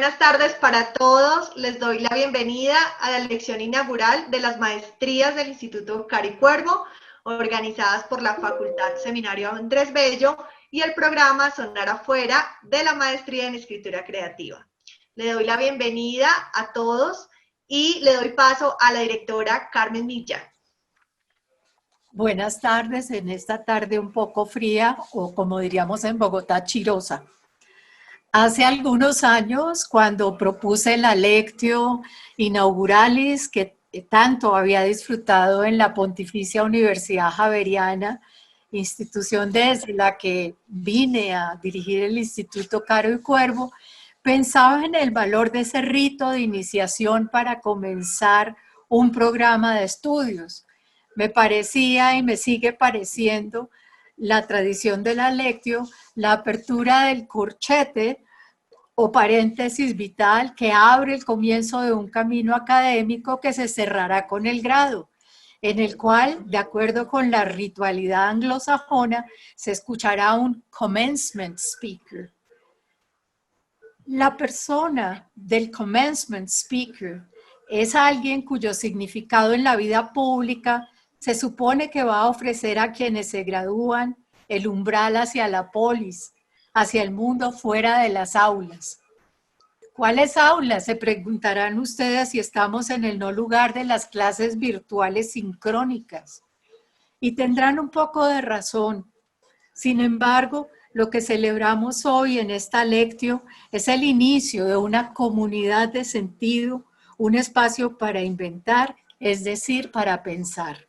Buenas tardes para todos. Les doy la bienvenida a la lección inaugural de las maestrías del Instituto Cari Cuervo, organizadas por la Facultad Seminario Andrés Bello y el programa Sonar Afuera de la Maestría en Escritura Creativa. Le doy la bienvenida a todos y le doy paso a la directora Carmen Milla. Buenas tardes en esta tarde un poco fría, o como diríamos en Bogotá, chirosa. Hace algunos años, cuando propuse la Lectio Inauguralis, que tanto había disfrutado en la Pontificia Universidad Javeriana, institución desde la que vine a dirigir el Instituto Caro y Cuervo, pensaba en el valor de ese rito de iniciación para comenzar un programa de estudios. Me parecía y me sigue pareciendo la tradición de la Lectio, la apertura del corchete o paréntesis vital que abre el comienzo de un camino académico que se cerrará con el grado, en el cual, de acuerdo con la ritualidad anglosajona, se escuchará un commencement speaker. La persona del commencement speaker es alguien cuyo significado en la vida pública se supone que va a ofrecer a quienes se gradúan el umbral hacia la polis, hacia el mundo fuera de las aulas. ¿Cuáles aulas? Se preguntarán ustedes si estamos en el no lugar de las clases virtuales sincrónicas. Y tendrán un poco de razón. Sin embargo, lo que celebramos hoy en esta lectio es el inicio de una comunidad de sentido, un espacio para inventar, es decir, para pensar.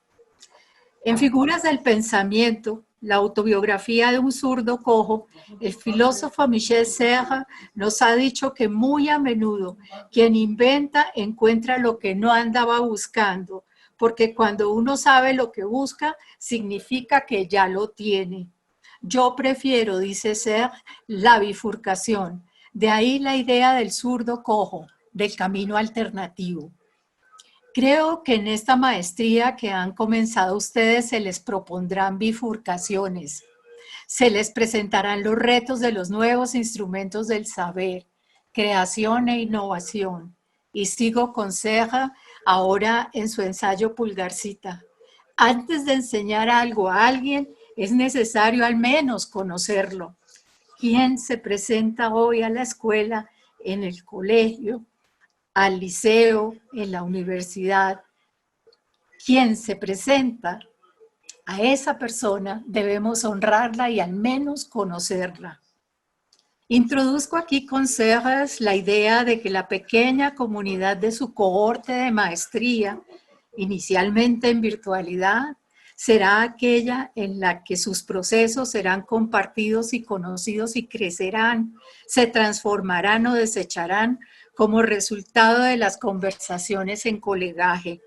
En Figuras del Pensamiento, la autobiografía de un zurdo cojo, el filósofo Michel Serres nos ha dicho que muy a menudo quien inventa encuentra lo que no andaba buscando, porque cuando uno sabe lo que busca, significa que ya lo tiene. Yo prefiero, dice Serres, la bifurcación. De ahí la idea del zurdo cojo, del camino alternativo. Creo que en esta maestría que han comenzado ustedes se les propondrán bifurcaciones. Se les presentarán los retos de los nuevos instrumentos del saber, creación e innovación. Y sigo con Serres ahora en su ensayo Pulgarcita. Antes de enseñar algo a alguien, es necesario al menos conocerlo. ¿Quién se presenta hoy a la escuela, en el colegio, al liceo, en la universidad? Quien se presenta, a esa persona debemos honrarla y al menos conocerla. Introduzco aquí con Serres la idea de que la pequeña comunidad de su cohorte de maestría, inicialmente en virtualidad, será aquella en la que sus procesos serán compartidos y conocidos y crecerán, se transformarán o desecharán como resultado de las conversaciones en colegaje.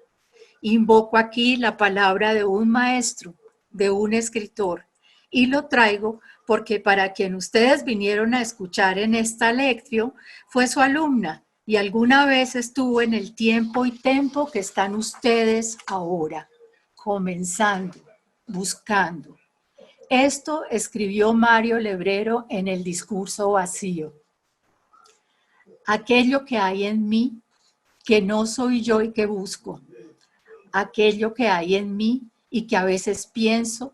Invoco aquí la palabra de un maestro, de un escritor, y lo traigo porque para quien ustedes vinieron a escuchar en esta lectio fue su alumna y alguna vez estuvo en el tiempo y tempo que están ustedes ahora, comenzando, buscando. Esto escribió Mario Lebrero en El discurso vacío. Aquello que hay en mí, que no soy yo y que busco. Aquello que hay en mí y que a veces pienso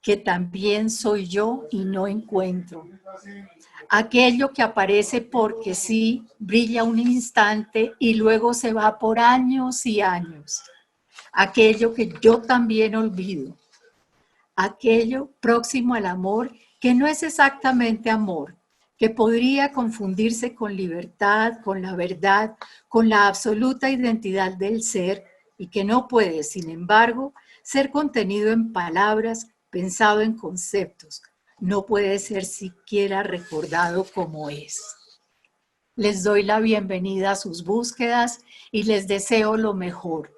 que también soy yo y no encuentro. Aquello que aparece porque sí, brilla un instante y luego se va por años y años. Aquello que yo también olvido. Aquello próximo al amor que no es exactamente amor, que podría confundirse con libertad, con la verdad, con la absoluta identidad del ser y que no puede, sin embargo, ser contenido en palabras, pensado en conceptos. No puede ser siquiera recordado como es. Les doy la bienvenida a sus búsquedas y les deseo lo mejor.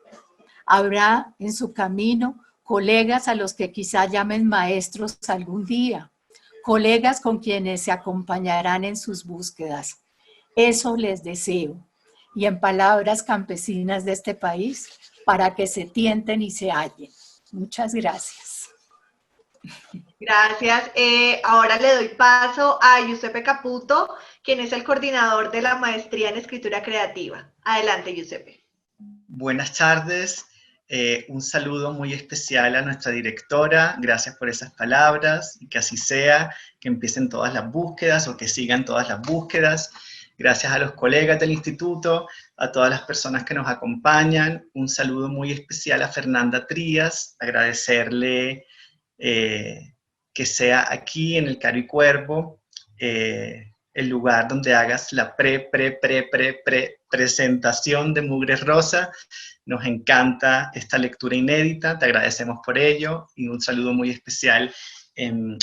Habrá en su camino colegas a los que quizá llamen maestros algún día, colegas con quienes se acompañarán en sus búsquedas. Eso les deseo. Y en palabras campesinas de este país, para que se tienten y se hallen. Muchas gracias. Gracias. Ahora le doy paso a Giuseppe Caputo, quien es el coordinador de la maestría en escritura creativa. Adelante, Giuseppe. Buenas tardes. Un saludo muy especial a nuestra directora. Gracias por esas palabras y que así sea, que empiecen todas las búsquedas o que sigan todas las búsquedas. Gracias a los colegas del instituto, a todas las personas que nos acompañan. Un saludo muy especial a Fernanda Trías, agradecerle que sea aquí en el Caro y Cuervo, el lugar donde hagas la presentación de Mugre Rosa. Nos encanta esta lectura inédita, te agradecemos por ello, y un saludo muy especial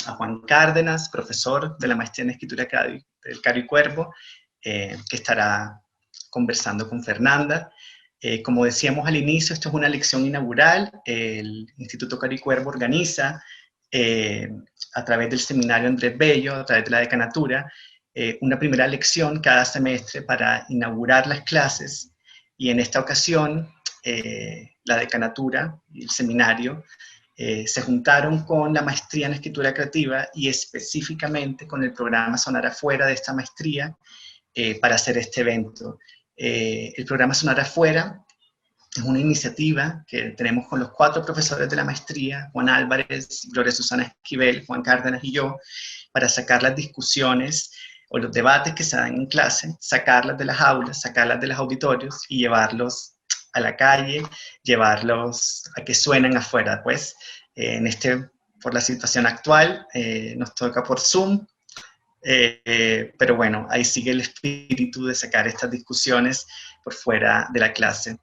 a Juan Cárdenas, profesor de la maestría en escritura del Caro y Cuervo, que estará conversando con Fernanda. Como decíamos al inicio, esto es una lección inaugural. El Instituto Caro y Cuervo organiza, a través del seminario Andrés Bello, a través de la decanatura, una primera lección cada semestre para inaugurar las clases, y en esta ocasión la decanatura y el seminario se juntaron con la maestría en escritura creativa y específicamente con el programa Sonar Afuera de esta maestría para hacer este evento. El programa Sonar Afuera es una iniciativa que tenemos con los 4 profesores de la maestría, Juan Álvarez, Gloria Susana Esquivel, Juan Cárdenas y yo, para sacar las discusiones o los debates que se dan en clase, sacarlas de las aulas, sacarlas de los auditorios y llevarlos a la calle, llevarlos a que suenen afuera. Pues por la situación actual, nos toca por Zoom, pero bueno, ahí sigue el espíritu de sacar estas discusiones por fuera de la clase.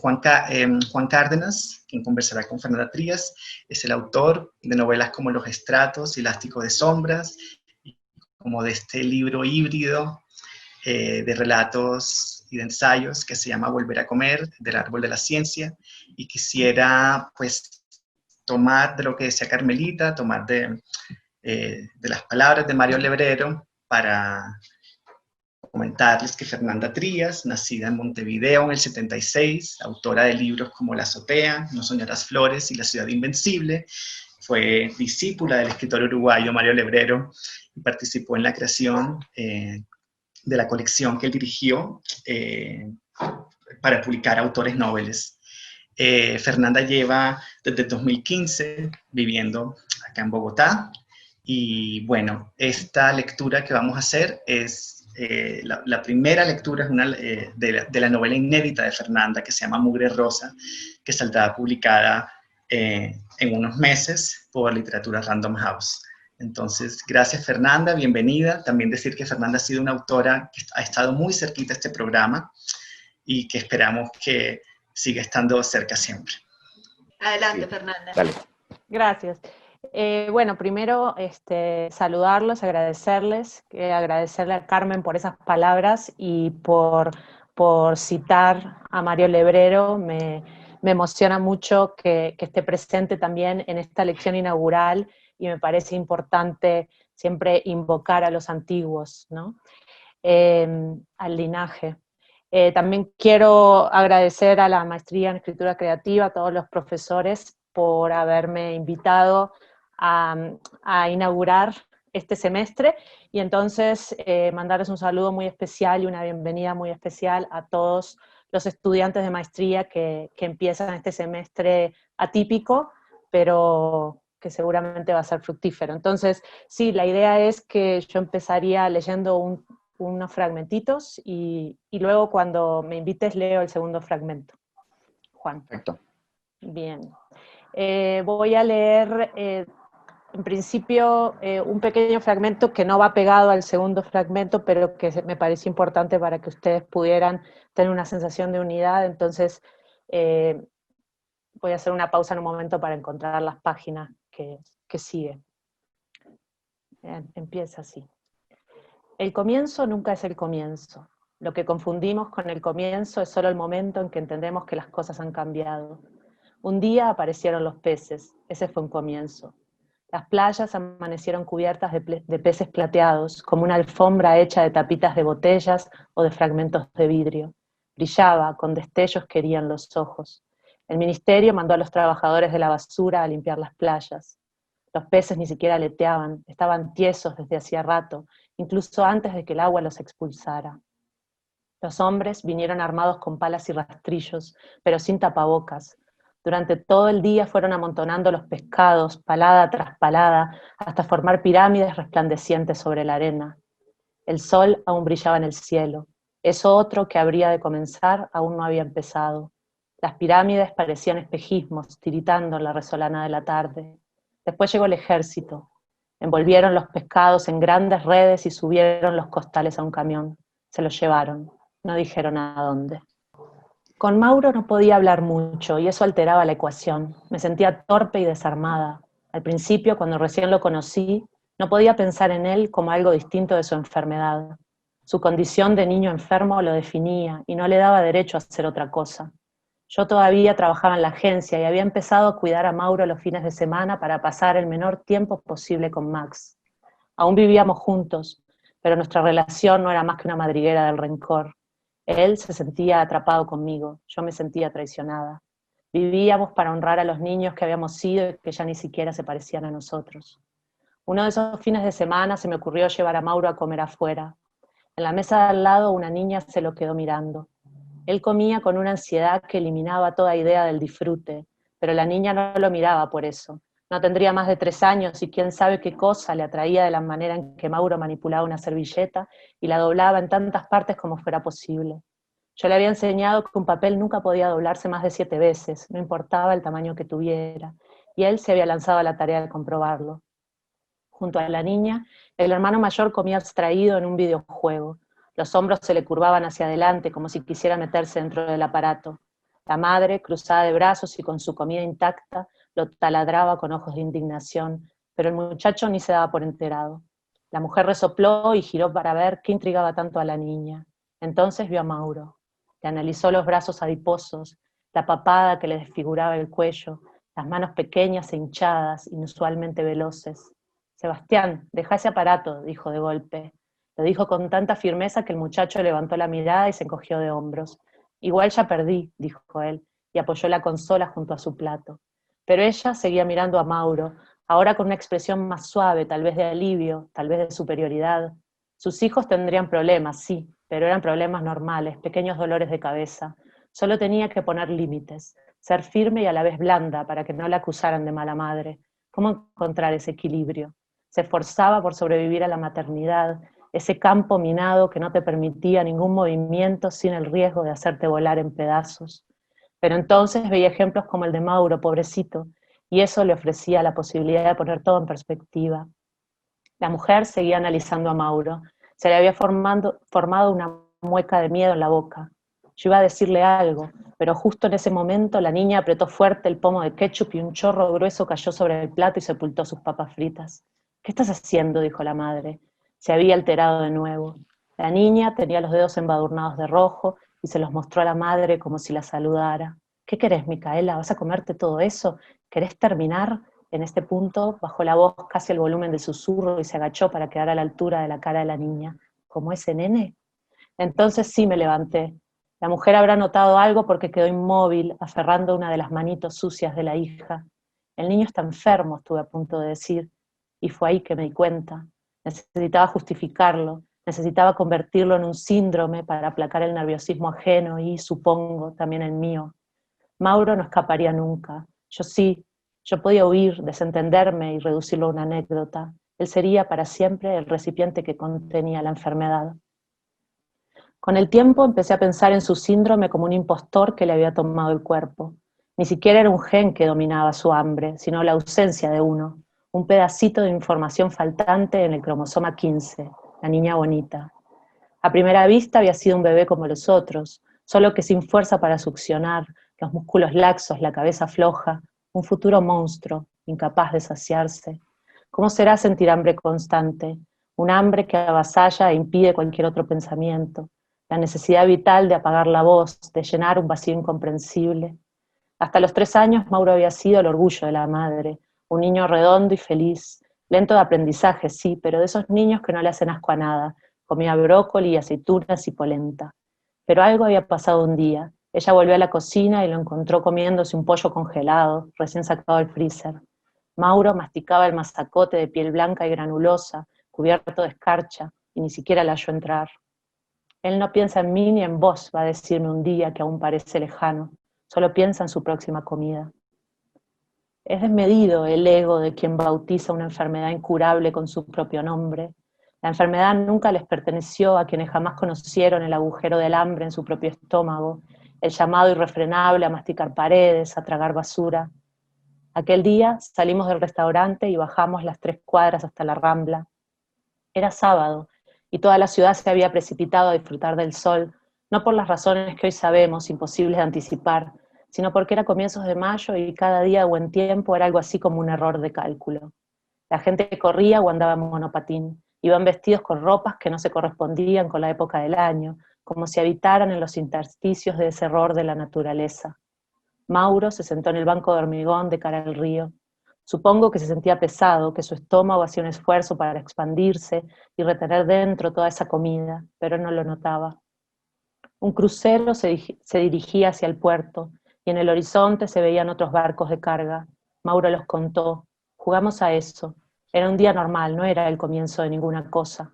Juan Cárdenas, quien conversará con Fernanda Trías, es el autor de novelas como Los Estratos y Elástico de Sombras, como de este libro híbrido de relatos y de ensayos que se llama Volver a Comer, del Árbol de la Ciencia, y quisiera pues tomar de lo que decía Carmelita, tomar de las palabras de Mario Lebrero para comentarles que Fernanda Trías, nacida en Montevideo en el 76, autora de libros como La Azotea, No Soñarás Flores y La Ciudad Invencible, fue discípula del escritor uruguayo Mario Lebrero y participó en la creación de la colección que él dirigió para publicar autores noveles. Fernanda lleva desde 2015 viviendo acá en Bogotá, y bueno, esta lectura que vamos a hacer es la primera lectura es de la novela inédita de Fernanda, que se llama Mugre Rosa, que saldrá publicada en unos meses por Literatura Random House. Entonces, gracias Fernanda, bienvenida. También decir que Fernanda ha sido una autora que ha estado muy cerquita a este programa y que esperamos que siga estando cerca siempre. Adelante, Sí. Fernanda. Dale. Gracias. Bueno, primero saludarlos, agradecerle a Carmen por esas palabras y por citar a Mario Lebrero. Me emociona mucho que esté presente también en esta lección inaugural, y me parece importante siempre invocar a los antiguos, ¿no? Al linaje. También quiero agradecer a la maestría en escritura creativa, a todos los profesores por haberme invitado a inaugurar este semestre, y entonces mandarles un saludo muy especial y una bienvenida muy especial a todos los estudiantes de maestría que empiezan este semestre atípico, pero que seguramente va a ser fructífero. Entonces, sí, la idea es que yo empezaría leyendo unos fragmentitos y luego cuando me invites leo el segundo fragmento. Juan. Perfecto. Bien. Voy a leer, en principio, un pequeño fragmento que no va pegado al segundo fragmento, pero que me pareció importante para que ustedes pudieran tener una sensación de unidad. Entonces, voy a hacer una pausa en un momento para encontrar las páginas que siguen. Bien, empieza así. El comienzo nunca es el comienzo. Lo que confundimos con el comienzo es solo el momento en que entendemos que las cosas han cambiado. Un día aparecieron los peces, ese fue un comienzo. Las playas amanecieron cubiertas de peces plateados, como una alfombra hecha de tapitas de botellas o de fragmentos de vidrio. Brillaba, con destellos que herían los ojos. El ministerio mandó a los trabajadores de la basura a limpiar las playas. Los peces ni siquiera aleteaban, estaban tiesos desde hacía rato, incluso antes de que el agua los expulsara. Los hombres vinieron armados con palas y rastrillos, pero sin tapabocas. Durante todo el día fueron amontonando los pescados, palada tras palada, hasta formar pirámides resplandecientes sobre la arena. El sol aún brillaba en el cielo. Eso otro que habría de comenzar aún no había empezado. Las pirámides parecían espejismos, tiritando en la resolana de la tarde. Después llegó el ejército. Envolvieron los pescados en grandes redes y subieron los costales a un camión. Se los llevaron. No dijeron a dónde. Con Mauro no podía hablar mucho y eso alteraba la ecuación. Me sentía torpe y desarmada. Al principio, cuando recién lo conocí, no podía pensar en él como algo distinto de su enfermedad. Su condición de niño enfermo lo definía y no le daba derecho a hacer otra cosa. Yo todavía trabajaba en la agencia y había empezado a cuidar a Mauro los fines de semana para pasar el menor tiempo posible con Max. Aún vivíamos juntos, pero nuestra relación no era más que una madriguera del rencor. Él se sentía atrapado conmigo, yo me sentía traicionada. Vivíamos para honrar a los niños que habíamos sido y que ya ni siquiera se parecían a nosotros. Uno de esos fines de semana se me ocurrió llevar a Mauro a comer afuera. En la mesa de al lado una niña se lo quedó mirando. Él comía con una ansiedad que eliminaba toda idea del disfrute, pero la niña no lo miraba por eso. No tendría más de 3 años y quién sabe qué cosa le atraía de la manera en que Mauro manipulaba una servilleta y la doblaba en tantas partes como fuera posible. Yo le había enseñado que un papel nunca podía doblarse más de 7 veces, no importaba el tamaño que tuviera, y él se había lanzado a la tarea de comprobarlo. Junto a la niña, el hermano mayor comía abstraído en un videojuego. Los hombros se le curvaban hacia adelante como si quisiera meterse dentro del aparato. La madre, cruzada de brazos y con su comida intacta, lo taladraba con ojos de indignación, pero el muchacho ni se daba por enterado. La mujer resopló y giró para ver qué intrigaba tanto a la niña. Entonces vio a Mauro. Le analizó los brazos adiposos, la papada que le desfiguraba el cuello, las manos pequeñas e hinchadas, inusualmente veloces. «Sebastián, deja ese aparato», dijo de golpe. Lo dijo con tanta firmeza que el muchacho levantó la mirada y se encogió de hombros. «Igual ya perdí», dijo él, y apoyó la consola junto a su plato. Pero ella seguía mirando a Mauro, ahora con una expresión más suave, tal vez de alivio, tal vez de superioridad. Sus hijos tendrían problemas, sí, pero eran problemas normales, pequeños dolores de cabeza. Solo tenía que poner límites, ser firme y a la vez blanda para que no la acusaran de mala madre. ¿Cómo encontrar ese equilibrio? Se esforzaba por sobrevivir a la maternidad, ese campo minado que no te permitía ningún movimiento sin el riesgo de hacerte volar en pedazos. Pero entonces veía ejemplos como el de Mauro, pobrecito, y eso le ofrecía la posibilidad de poner todo en perspectiva. La mujer seguía analizando a Mauro. Se le había formado una mueca de miedo en la boca. Yo iba a decirle algo, pero justo en ese momento la niña apretó fuerte el pomo de ketchup y un chorro grueso cayó sobre el plato y sepultó sus papas fritas. «¿Qué estás haciendo?», dijo la madre. Se había alterado de nuevo. La niña tenía los dedos embadurnados de rojo y se los mostró a la madre como si la saludara. «¿Qué querés, Micaela? ¿Vas a comerte todo eso? ¿Querés terminar?» En este punto bajó la voz casi al volumen del susurro y se agachó para quedar a la altura de la cara de la niña. «¿Como ese nene?» Entonces sí me levanté. La mujer habrá notado algo porque quedó inmóvil, aferrando una de las manitos sucias de la hija. «El niño está enfermo», estuve a punto de decir, y fue ahí que me di cuenta. Necesitaba justificarlo, necesitaba convertirlo en un síndrome para aplacar el nerviosismo ajeno y, supongo, también el mío. Mauro no escaparía nunca. Yo sí, yo podía huir, desentenderme y reducirlo a una anécdota. Él sería para siempre el recipiente que contenía la enfermedad. Con el tiempo empecé a pensar en su síndrome como un impostor que le había tomado el cuerpo. Ni siquiera era un gen que dominaba su hambre, sino la ausencia de uno, un pedacito de información faltante en el cromosoma 15, la niña bonita. A primera vista había sido un bebé como los otros, solo que sin fuerza para succionar, los músculos laxos, la cabeza floja, un futuro monstruo, incapaz de saciarse. ¿Cómo será sentir hambre constante? Un hambre que avasalla e impide cualquier otro pensamiento. La necesidad vital de apagar la voz, de llenar un vacío incomprensible. Hasta los 3 años Mauro había sido el orgullo de la madre, un niño redondo y feliz, lento de aprendizaje, sí, pero de esos niños que no le hacen asco a nada. Comía brócoli, aceitunas y polenta. Pero algo había pasado un día. Ella volvió a la cocina y lo encontró comiéndose un pollo congelado, recién sacado del freezer. Mauro masticaba el mazacote de piel blanca y granulosa, cubierto de escarcha, y ni siquiera la halló entrar. Él no piensa en mí ni en vos, va a decirme un día que aún parece lejano, solo piensa en su próxima comida. Es desmedido el ego de quien bautiza una enfermedad incurable con su propio nombre. La enfermedad nunca les perteneció a quienes jamás conocieron el agujero del hambre en su propio estómago, el llamado irrefrenable a masticar paredes, a tragar basura. Aquel día salimos del restaurante y bajamos las 3 cuadras hasta la Rambla. Era sábado, y toda la ciudad se había precipitado a disfrutar del sol, no por las razones que hoy sabemos, imposibles de anticipar, sino porque era comienzos de mayo y cada día de buen tiempo era algo así como un error de cálculo. La gente corría o andaba en monopatín, iban vestidos con ropas que no se correspondían con la época del año, como si habitaran en los intersticios de ese error de la naturaleza. Mauro se sentó en el banco de hormigón de cara al río. Supongo que se sentía pesado, que su estómago hacía un esfuerzo para expandirse y retener dentro toda esa comida, pero no lo notaba. Un crucero se dirigía hacia el puerto, y en el horizonte se veían otros barcos de carga. Mauro los contó. Jugamos a eso. Era un día normal, no era el comienzo de ninguna cosa.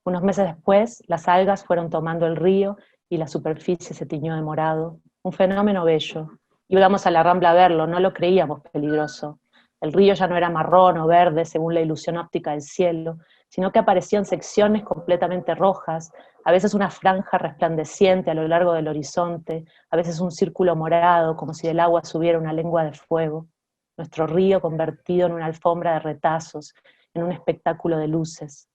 Unos meses después, las algas fueron tomando el río y la superficie se tiñó de morado. Un fenómeno bello. Íbamos a la Rambla a verlo, no lo creíamos peligroso. El río ya no era marrón o verde según la ilusión óptica del cielo, sino que aparecían secciones completamente rojas, a veces una franja resplandeciente a lo largo del horizonte, a veces un círculo morado, como si del agua subiera una lengua de fuego. Nuestro río convertido en una alfombra de retazos, en un espectáculo de luces.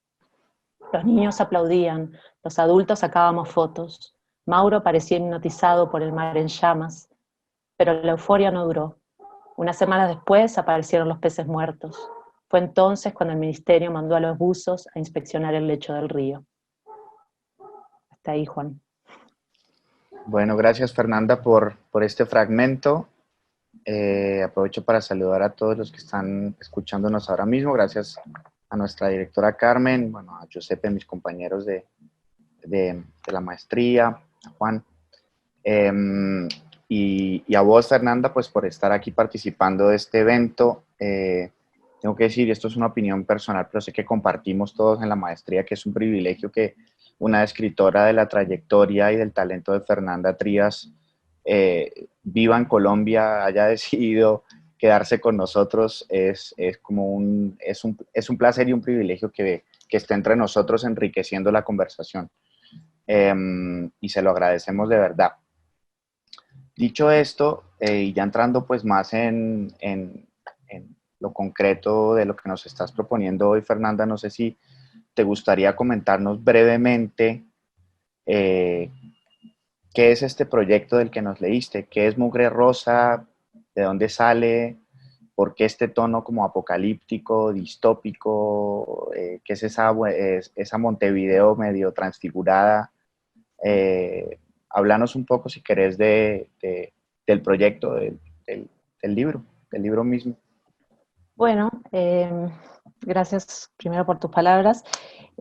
Los niños aplaudían, los adultos sacábamos fotos. Mauro parecía hipnotizado por el mar en llamas, pero la euforia no duró. Unas semanas después aparecieron los peces muertos. Fue entonces cuando el ministerio mandó a los buzos a inspeccionar el lecho del río. Hasta ahí, Juan. Bueno, gracias Fernanda por este fragmento. Aprovecho para saludar a todos los que están escuchándonos ahora mismo. Gracias a nuestra directora Carmen, bueno, a Giuseppe, mis compañeros de la maestría, a Juan. Y a vos, Fernanda, pues por estar aquí participando de este evento. Tengo que decir, esto es una opinión personal, pero sé que compartimos todos en la maestría, que es un privilegio que una escritora de la trayectoria y del talento de Fernanda Trías viva en Colombia, haya decidido quedarse con nosotros. Es un placer y un privilegio que esté entre nosotros enriqueciendo la conversación. Y se lo agradecemos de verdad. Dicho esto, y ya entrando pues más en lo concreto de lo que nos estás proponiendo hoy, Fernanda, no sé si te gustaría comentarnos brevemente qué es este proyecto del que nos leíste, qué es Mugre Rosa, de dónde sale, por qué este tono como apocalíptico, distópico, qué es esa Montevideo medio transfigurada. Háblanos un poco, si querés, del proyecto, del libro mismo. Bueno, gracias primero por tus palabras.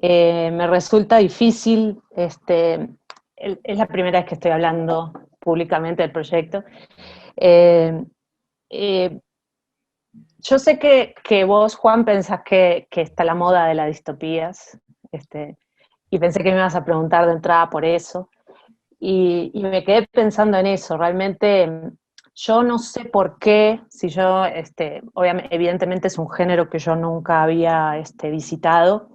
Me resulta difícil, es la primera vez que estoy hablando públicamente del proyecto. Yo sé que vos, Juan, pensás que está la moda de las distopías, y pensé que me ibas a preguntar de entrada por eso. Y me quedé pensando en eso. Realmente yo no sé por qué, si yo, obviamente, evidentemente es un género que yo nunca había visitado,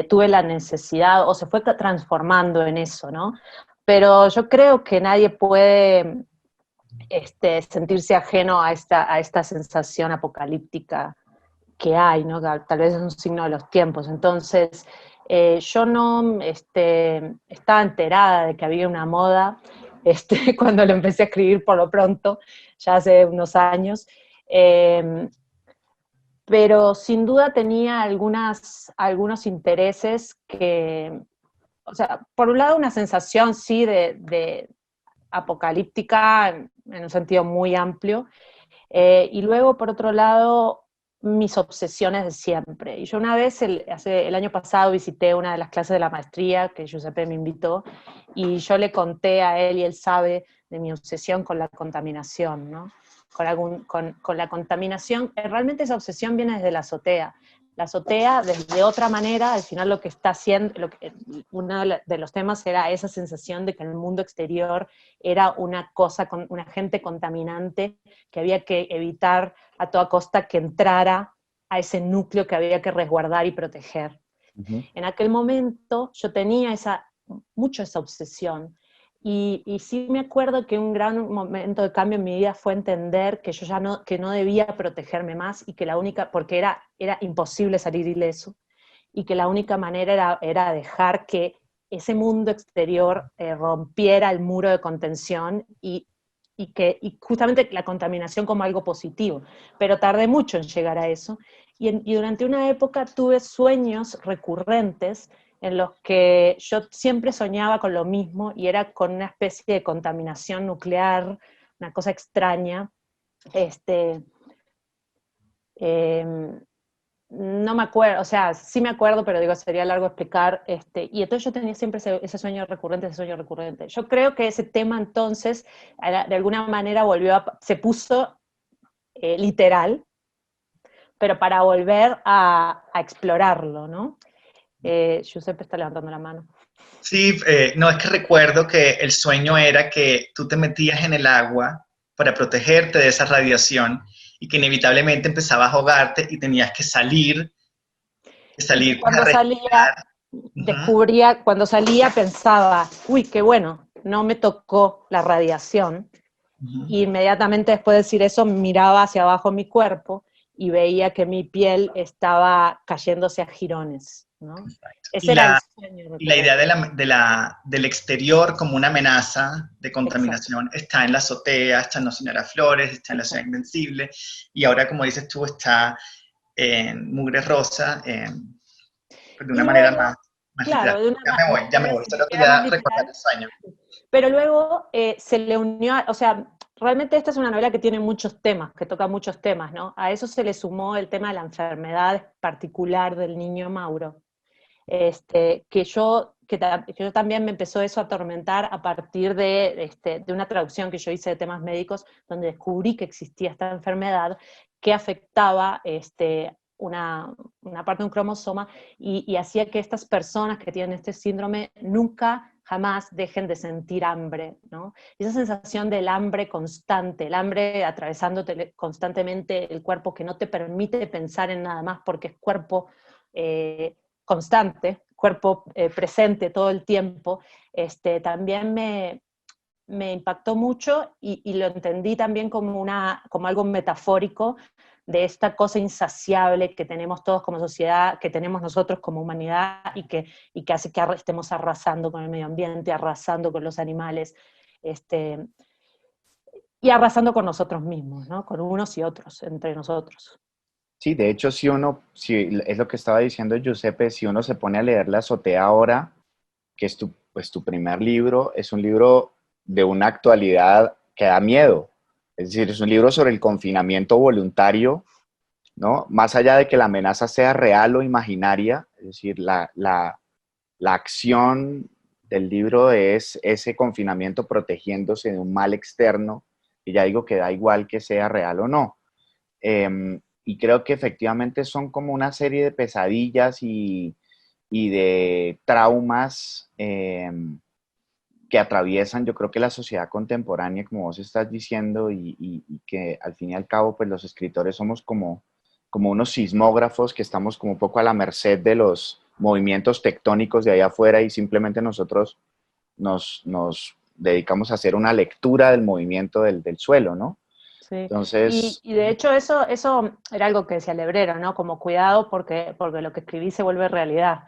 tuve la necesidad, o se fue transformando en eso, ¿no? Pero yo creo que nadie puede sentirse ajeno a esta sensación apocalíptica que hay, ¿no? Que tal vez es un signo de los tiempos. Entonces, yo no estaba enterada de que había una moda cuando lo empecé a escribir por lo pronto, ya hace unos años, pero sin duda tenía algunos intereses que, o sea, por un lado una sensación, sí, de apocalíptica en un sentido muy amplio, y luego, por otro lado, mis obsesiones de siempre. Y yo una vez, el año pasado, visité una de las clases de la maestría que Giuseppe me invitó, y yo le conté a él, y él sabe de mi obsesión con la contaminación, ¿no? Con la contaminación, realmente esa obsesión viene desde la azotea, la azotea desde otra manera, al final lo que está haciendo, uno de los temas era esa sensación de que el mundo exterior era una cosa, un agente contaminante que había que evitar a toda costa que entrara a ese núcleo que había que resguardar y proteger. En aquel momento yo tenía mucho esa obsesión, y sí me acuerdo que un gran momento de cambio en mi vida fue entender que yo ya no debía protegerme más, y que porque era imposible salir ileso, y que la única manera era dejar que ese mundo exterior rompiera el muro de contención, y justamente la contaminación como algo positivo. Pero tardé mucho en llegar a eso, y durante una época tuve sueños recurrentes en los que yo siempre soñaba con lo mismo, y era con una especie de contaminación nuclear, una cosa extraña. No me acuerdo, o sea, sí me acuerdo, pero digo, sería largo explicar, y entonces yo tenía siempre ese sueño recurrente. Yo creo que ese tema entonces, de alguna manera se puso literal, pero para volver a explorarlo, ¿no? Giuseppe está levantando la mano. Sí, no, es que recuerdo que el sueño era que tú te metías en el agua para protegerte de esa radiación, y que inevitablemente empezabas a ahogarte y tenías que salir Cuando para respirar. cuando salía pensaba, uy, qué bueno, no me tocó la radiación. Y inmediatamente después de decir eso, miraba hacia abajo mi cuerpo y veía que mi piel estaba cayéndose a jirones, ¿no? Ese era el sueño. Y la idea del exterior como una amenaza de contaminación está en la azotea, está en No Señora Flores, está en La Ciudad Invencible, y ahora, como dices tú, está en Mugre Rosa, de una manera más claro, literal. Ya me voy, solo quería recordar el sueño. Pero luego se le unió, o sea, realmente esta es una novela que tiene muchos temas, que toca muchos temas, ¿no? A eso se le sumó el tema de la enfermedad particular del niño Mauro, que yo también me empezó eso a atormentar a partir de una traducción que yo hice de temas médicos, donde descubrí que existía esta enfermedad que afectaba una parte de un cromosoma, y hacía que estas personas que tienen este síndrome nunca jamás dejen de sentir hambre, ¿no? Esa sensación del hambre constante, el hambre atravesándote constantemente el cuerpo, que no te permite pensar en nada más porque es cuerpo constante, cuerpo presente todo el tiempo, también me impactó mucho, y lo entendí también como algo metafórico de esta cosa insaciable que tenemos todos como sociedad, que tenemos nosotros como humanidad, y que hace que estemos arrasando con el medio ambiente, arrasando con los animales, y arrasando con nosotros mismos, ¿no? Con unos y otros, entre nosotros. Sí, de hecho, si es lo que estaba diciendo Giuseppe, si uno se pone a leer La Azotea ahora, que es tu primer libro, es un libro de una actualidad que da miedo. Es decir, es un libro sobre el confinamiento voluntario, ¿no? Más allá de que la amenaza sea real o imaginaria, es decir, la acción del libro es ese confinamiento protegiéndose de un mal externo, y ya digo que da igual que sea real o no. Y creo que efectivamente son como una serie de pesadillas y de traumas que atraviesan, yo creo que la sociedad contemporánea, como vos estás diciendo, y que al fin y al cabo, pues los escritores somos como unos sismógrafos que estamos como un poco a la merced de los movimientos tectónicos de allá afuera, y simplemente nosotros nos dedicamos a hacer una lectura del movimiento del suelo, ¿no? Sí. Entonces, y de hecho eso era algo que decía Lebrero, ¿no? Como cuidado porque lo que escribí se vuelve realidad.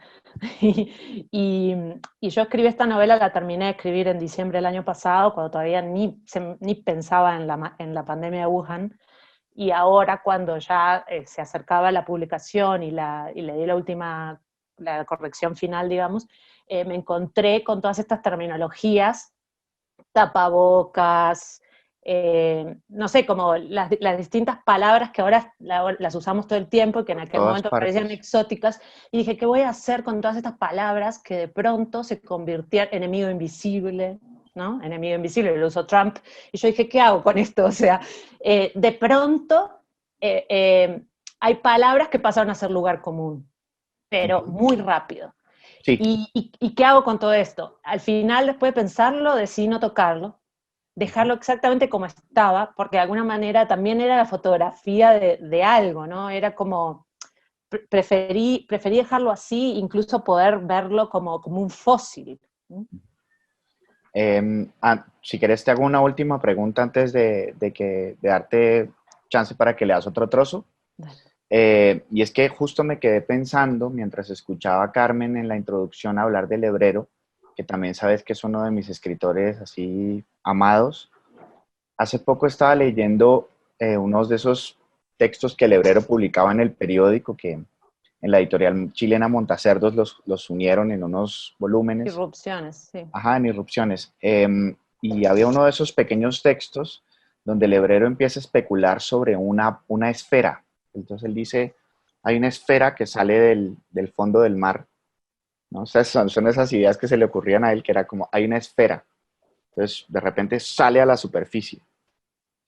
y yo escribí esta novela, la terminé de escribir en diciembre del año pasado, cuando todavía ni pensaba en la pandemia de Wuhan, y ahora cuando ya se acercaba la publicación y le di la corrección final, digamos, me encontré con todas estas terminologías, tapabocas, no sé, como las distintas palabras que ahora las usamos todo el tiempo y que en aquel momento parecían exóticas, y dije, ¿qué voy a hacer con todas estas palabras que de pronto se convirtieron en enemigo invisible, ¿no? Enemigo invisible, lo usó Trump, y yo dije, ¿qué hago con esto? O sea, de pronto hay palabras que pasaron a ser lugar común, pero muy rápido. Sí. ¿Y qué hago con todo esto? Al final, después de pensarlo, decidí no tocarlo, dejarlo exactamente como estaba, porque de alguna manera también era la fotografía de algo, ¿no? Era como, preferí dejarlo así, incluso poder verlo como un fósil. Si querés te hago una última pregunta antes de darte chance para que leas otro trozo. Y es que justo me quedé pensando mientras escuchaba a Carmen en la introducción hablar del Lebrero, que también sabes que es uno de mis escritores así amados. Hace poco estaba leyendo unos de esos textos que Lebrero publicaba en el periódico, que en la editorial chilena Montacerdos los unieron en unos volúmenes. Irrupciones, sí. Ajá, en Irrupciones. Y había uno de esos pequeños textos donde Lebrero empieza a especular sobre una esfera. Entonces él dice, hay una esfera que sale del fondo del mar, ¿no? O sea, son esas ideas que se le ocurrían a él, que era como, hay una esfera. Entonces, de repente sale a la superficie.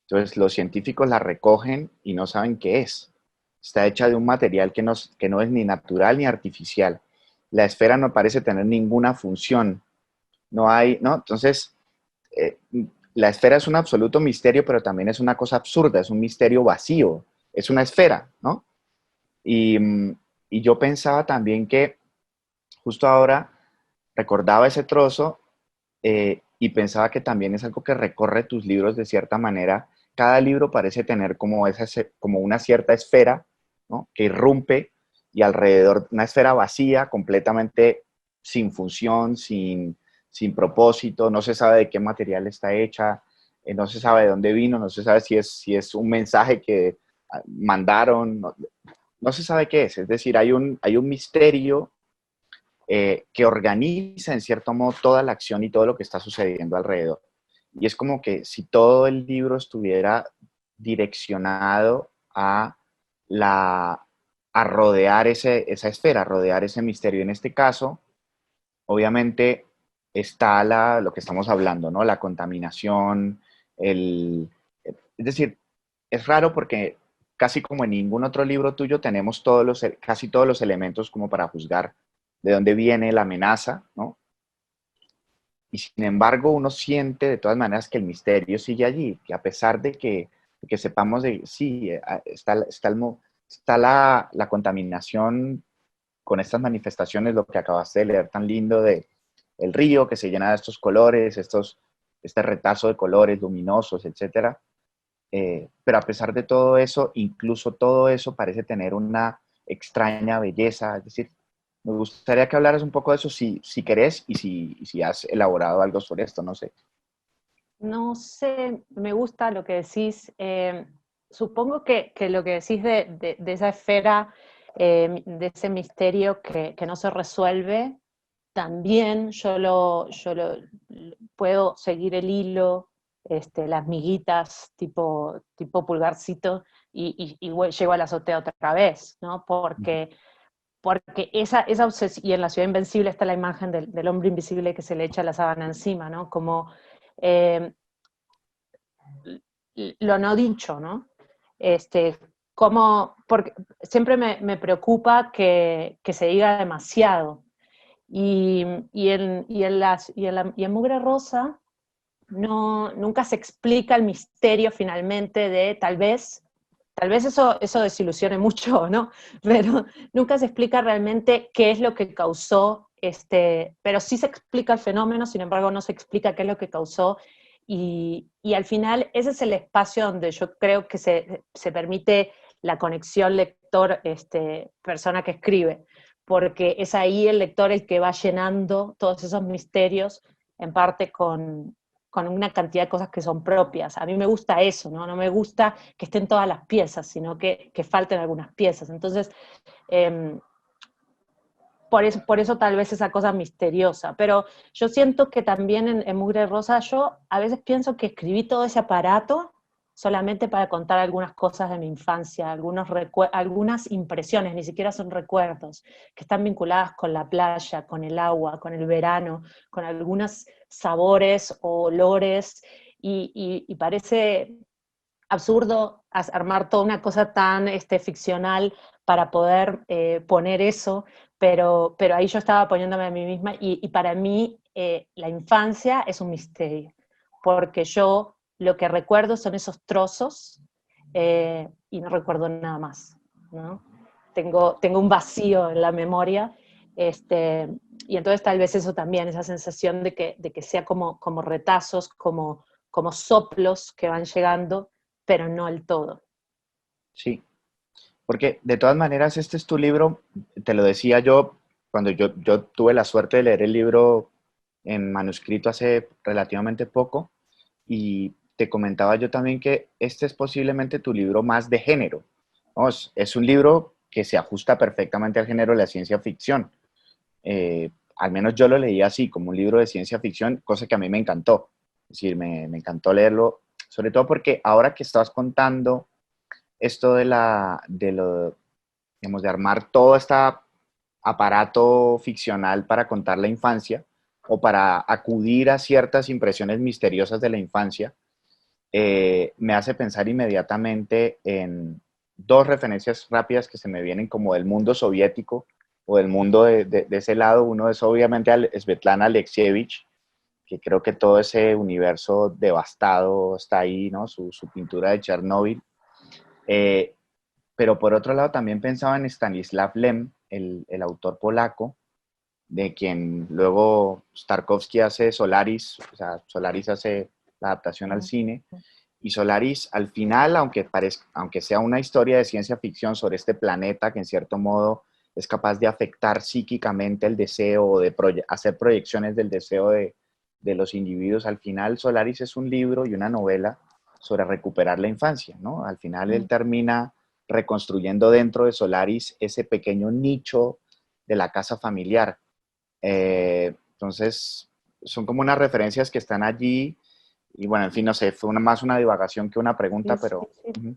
Entonces, los científicos la recogen y no saben qué es. Está hecha de un material que no es ni natural ni artificial. La esfera no parece tener ninguna función. No hay, ¿no? Entonces, la esfera es un absoluto misterio, pero también es una cosa absurda, es un misterio vacío, es una esfera, ¿no? Y yo pensaba también que justo ahora recordaba ese trozo y pensaba que también es algo que recorre tus libros de cierta manera. Cada libro parece tener como una cierta esfera, ¿no? Que irrumpe y alrededor una esfera vacía, completamente sin función, sin propósito, no se sabe de qué material está hecha, no se sabe de dónde vino, no se sabe si es un mensaje que mandaron, no se sabe qué es decir, hay un misterio que organiza en cierto modo toda la acción y todo lo que está sucediendo alrededor. Y es como que si todo el libro estuviera direccionado a rodear esa esfera, a rodear ese misterio. En este caso, obviamente, está lo que estamos hablando, ¿no? La contaminación, es decir, es raro porque casi como en ningún otro libro tuyo tenemos casi todos los elementos como para juzgar de dónde viene la amenaza, ¿no? Y sin embargo, uno siente de todas maneras que el misterio sigue allí, que a pesar de que sepamos sí, está la contaminación con estas manifestaciones, lo que acabaste de leer tan lindo de el río que se llena de estos colores, este retazo de colores luminosos, etcétera. Pero a pesar de todo eso, incluso todo eso parece tener una extraña belleza, es decir, me gustaría que hablaras un poco de eso si querés y si has elaborado algo sobre esto, no sé. No sé, me gusta lo que decís. Supongo que lo que decís de esa esfera, de ese misterio que no se resuelve, también yo puedo seguir el hilo, las miguitas tipo pulgarcito, y llego a la azotea otra vez, ¿no? Porque esa obsesión, y en La ciudad invencible está la imagen del hombre invisible que se le echa la sábana encima, ¿no? Como lo no dicho, ¿no? Porque siempre me preocupa que se diga demasiado. En Mugre Rosa nunca se explica el misterio finalmente de tal vez eso desilusione mucho, ¿no? Pero nunca se explica realmente qué es lo que causó, pero sí se explica el fenómeno, sin embargo no se explica qué es lo que causó, y al final ese es el espacio donde yo creo que se permite la conexión lector-persona que escribe, porque es ahí el lector el que va llenando todos esos misterios, en parte con una cantidad de cosas que son propias. A mí me gusta eso, ¿no? No me gusta que estén todas las piezas, sino que falten algunas piezas. Entonces, por eso tal vez esa cosa misteriosa. Pero yo siento que también en Mugre Rosa, yo a veces pienso que escribí todo ese aparato solamente para contar algunas cosas de mi infancia, algunas impresiones, ni siquiera son recuerdos, que están vinculadas con la playa, con el agua, con el verano, con algunos sabores o olores, y parece absurdo armar toda una cosa tan ficcional para poder poner eso, pero ahí yo estaba poniéndome a mí misma, y para mí la infancia es un misterio, porque yo lo que recuerdo son esos trozos y no recuerdo nada más, ¿no? Tengo un vacío en la memoria, y entonces tal vez eso también, esa sensación de que sea como retazos, como soplos que van llegando, pero no el todo. Sí, porque de todas maneras este es tu libro, te lo decía yo, cuando yo tuve la suerte de leer el libro en manuscrito hace relativamente poco, y te comentaba yo también que este es posiblemente tu libro más de género, ¿no? Es un libro que se ajusta perfectamente al género de la ciencia ficción. Al menos yo lo leí así, como un libro de ciencia ficción, cosa que a mí me encantó. Es decir, me encantó leerlo, sobre todo porque ahora que estabas contando esto digamos, de armar todo este aparato ficcional para contar la infancia o para acudir a ciertas impresiones misteriosas de la infancia, me hace pensar inmediatamente en dos referencias rápidas que se me vienen como del mundo soviético o del mundo de ese lado. Uno es obviamente Svetlana Alexievich, que creo que todo ese universo devastado está ahí, ¿no? Su pintura de Chernóbil. Eh, pero por otro lado también pensaba en Stanislav Lem, el autor polaco, de quien luego Tarkovsky hace Solaris, o sea, Solaris hace la adaptación al cine, y Solaris al final, aunque sea una historia de ciencia ficción sobre este planeta que en cierto modo es capaz de afectar psíquicamente el deseo o de hacer proyecciones del deseo de los individuos, al final Solaris es un libro y una novela sobre recuperar la infancia, ¿no? Al final él termina reconstruyendo dentro de Solaris ese pequeño nicho de la casa familiar. Entonces, son como unas referencias que están allí y bueno, en fin, no sé, fue más una divagación que una pregunta, Sí, pero sí.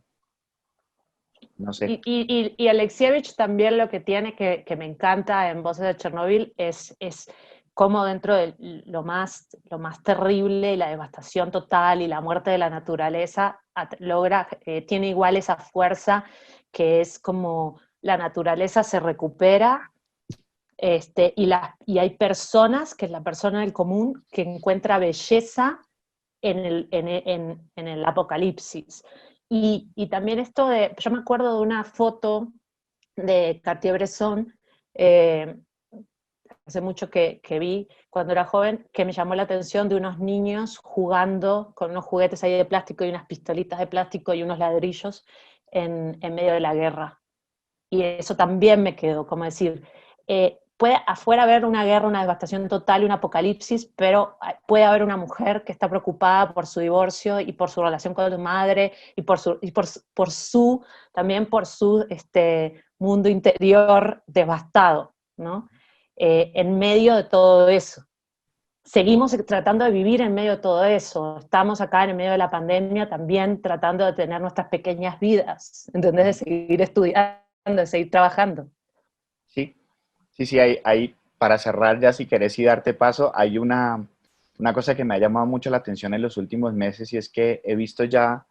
no sé. Y Alexievich también lo que tiene que me encanta en Voces de Chernobyl es cómo dentro de lo más terrible y la devastación total y la muerte de la naturaleza tiene igual esa fuerza que es como la naturaleza se recupera, y hay personas, que es la persona del común, que encuentra belleza en el apocalipsis. Y también esto yo me acuerdo de una foto de Cartier-Bresson, hace mucho que vi cuando era joven, que me llamó la atención, de unos niños jugando con unos juguetes ahí de plástico y unas pistolitas de plástico y unos ladrillos en medio de la guerra. Y eso también me quedó, como decir, puede afuera haber una guerra, una devastación total y un apocalipsis, pero puede haber una mujer que está preocupada por su divorcio y por su relación con su madre y también por su mundo interior devastado, ¿no? En medio de todo eso. Seguimos tratando de vivir en medio de todo eso. Estamos acá en medio de la pandemia también tratando de tener nuestras pequeñas vidas, ¿entendés? De seguir estudiando, de seguir trabajando. Sí, sí, para cerrar ya si querés y darte paso, hay una cosa que me ha llamado mucho la atención en los últimos meses y es que he visto ya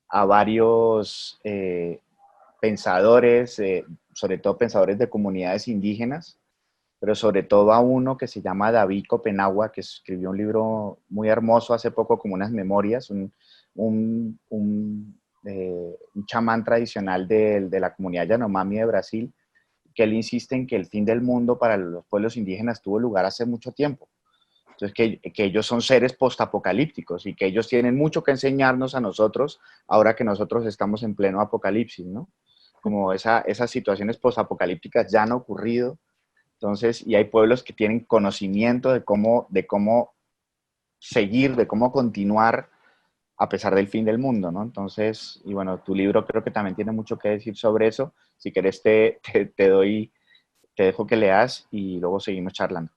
a varios pensadores, sobre todo pensadores de comunidades indígenas, pero sobre todo a uno que se llama David Copenagua, que escribió un libro muy hermoso hace poco, como unas memorias, un chamán tradicional de la comunidad Yanomami de Brasil, que él insiste en que el fin del mundo para los pueblos indígenas tuvo lugar hace mucho tiempo. Entonces, que ellos son seres postapocalípticos y que ellos tienen mucho que enseñarnos a nosotros ahora que nosotros estamos en pleno apocalipsis, ¿no? Como esas situaciones postapocalípticas ya han ocurrido. Entonces, y hay pueblos que tienen conocimiento de cómo seguir, de cómo continuar a pesar del fin del mundo, ¿no? Entonces, y bueno, tu libro creo que también tiene mucho que decir sobre eso. Si querés te dejo que leas y luego seguimos charlando.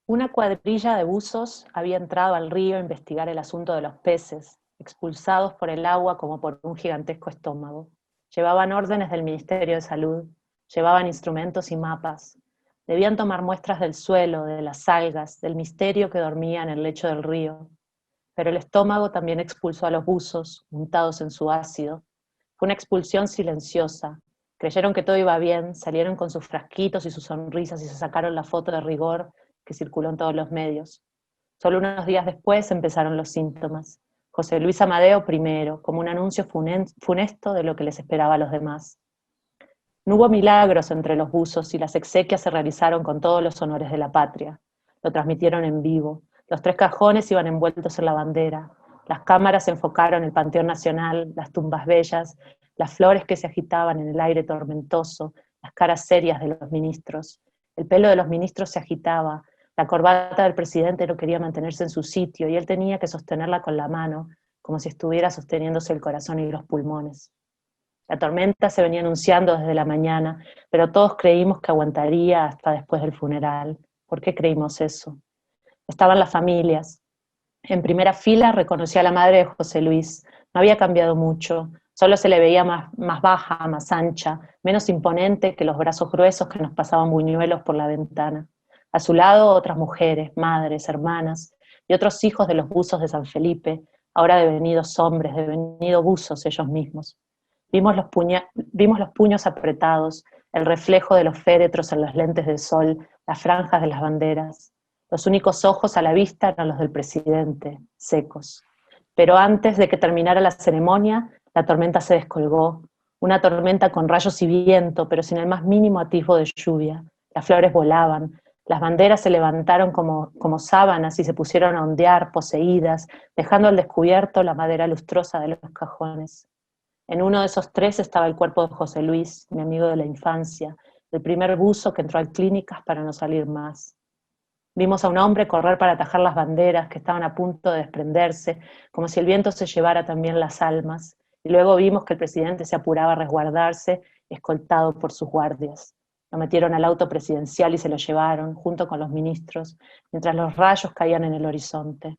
Una cuadrilla de buzos había entrado al río a investigar el asunto de los peces, expulsados por el agua como por un gigantesco estómago. Llevaban órdenes del Ministerio de Salud, llevaban instrumentos y mapas. Debían tomar muestras del suelo, de las algas, del misterio que dormía en el lecho del río. pero el estómago también expulsó a los buzos, untados en su ácido. Fue una expulsión silenciosa. Creyeron que todo iba bien, salieron con sus frasquitos y sus sonrisas y se sacaron la foto de rigor que circuló en todos los medios. Solo unos días después empezaron los síntomas. José Luis Amadeo primero, como un anuncio funesto de lo que les esperaba a los demás. No hubo milagros entre los buzos y las exequias se realizaron con todos los honores de la patria. Lo transmitieron en vivo. Los 3 cajones iban envueltos en la bandera. Las cámaras enfocaron el Panteón Nacional, las tumbas bellas, las flores que se agitaban en el aire tormentoso, las caras serias de los ministros. El pelo de los ministros se agitaba, la corbata del presidente no quería mantenerse en su sitio y él tenía que sostenerla con la mano, como si estuviera sosteniéndose el corazón y los pulmones. La tormenta se venía anunciando desde la mañana, pero todos creímos que aguantaría hasta después del funeral. ¿Por qué creímos eso? Estaban las familias. En primera fila reconocí a la madre de José Luis. No había cambiado mucho, solo se le veía más baja, más ancha, menos imponente que los brazos gruesos que nos pasaban buñuelos por la ventana. A su lado otras mujeres, madres, hermanas, y otros hijos de los buzos de San Felipe, ahora devenidos hombres, devenidos buzos ellos mismos. Vimos los puños apretados, el reflejo de los féretros en los lentes del sol, las franjas de las banderas. Los únicos ojos a la vista eran los del presidente, secos. Pero antes de que terminara la ceremonia, la tormenta se descolgó, una tormenta con rayos y viento, pero sin el más mínimo atisbo de lluvia. Las flores volaban, las banderas se levantaron como sábanas y se pusieron a ondear, poseídas, dejando al descubierto la madera lustrosa de los cajones. En uno de esos 3 estaba el cuerpo de José Luis, mi amigo de la infancia, el primer buzo que entró a clínicas para no salir más. Vimos a un hombre correr para atajar las banderas que estaban a punto de desprenderse, como si el viento se llevara también las almas, y luego vimos que el presidente se apuraba a resguardarse, escoltado por sus guardias. Lo metieron al auto presidencial y se lo llevaron, junto con los ministros, mientras los rayos caían en el horizonte.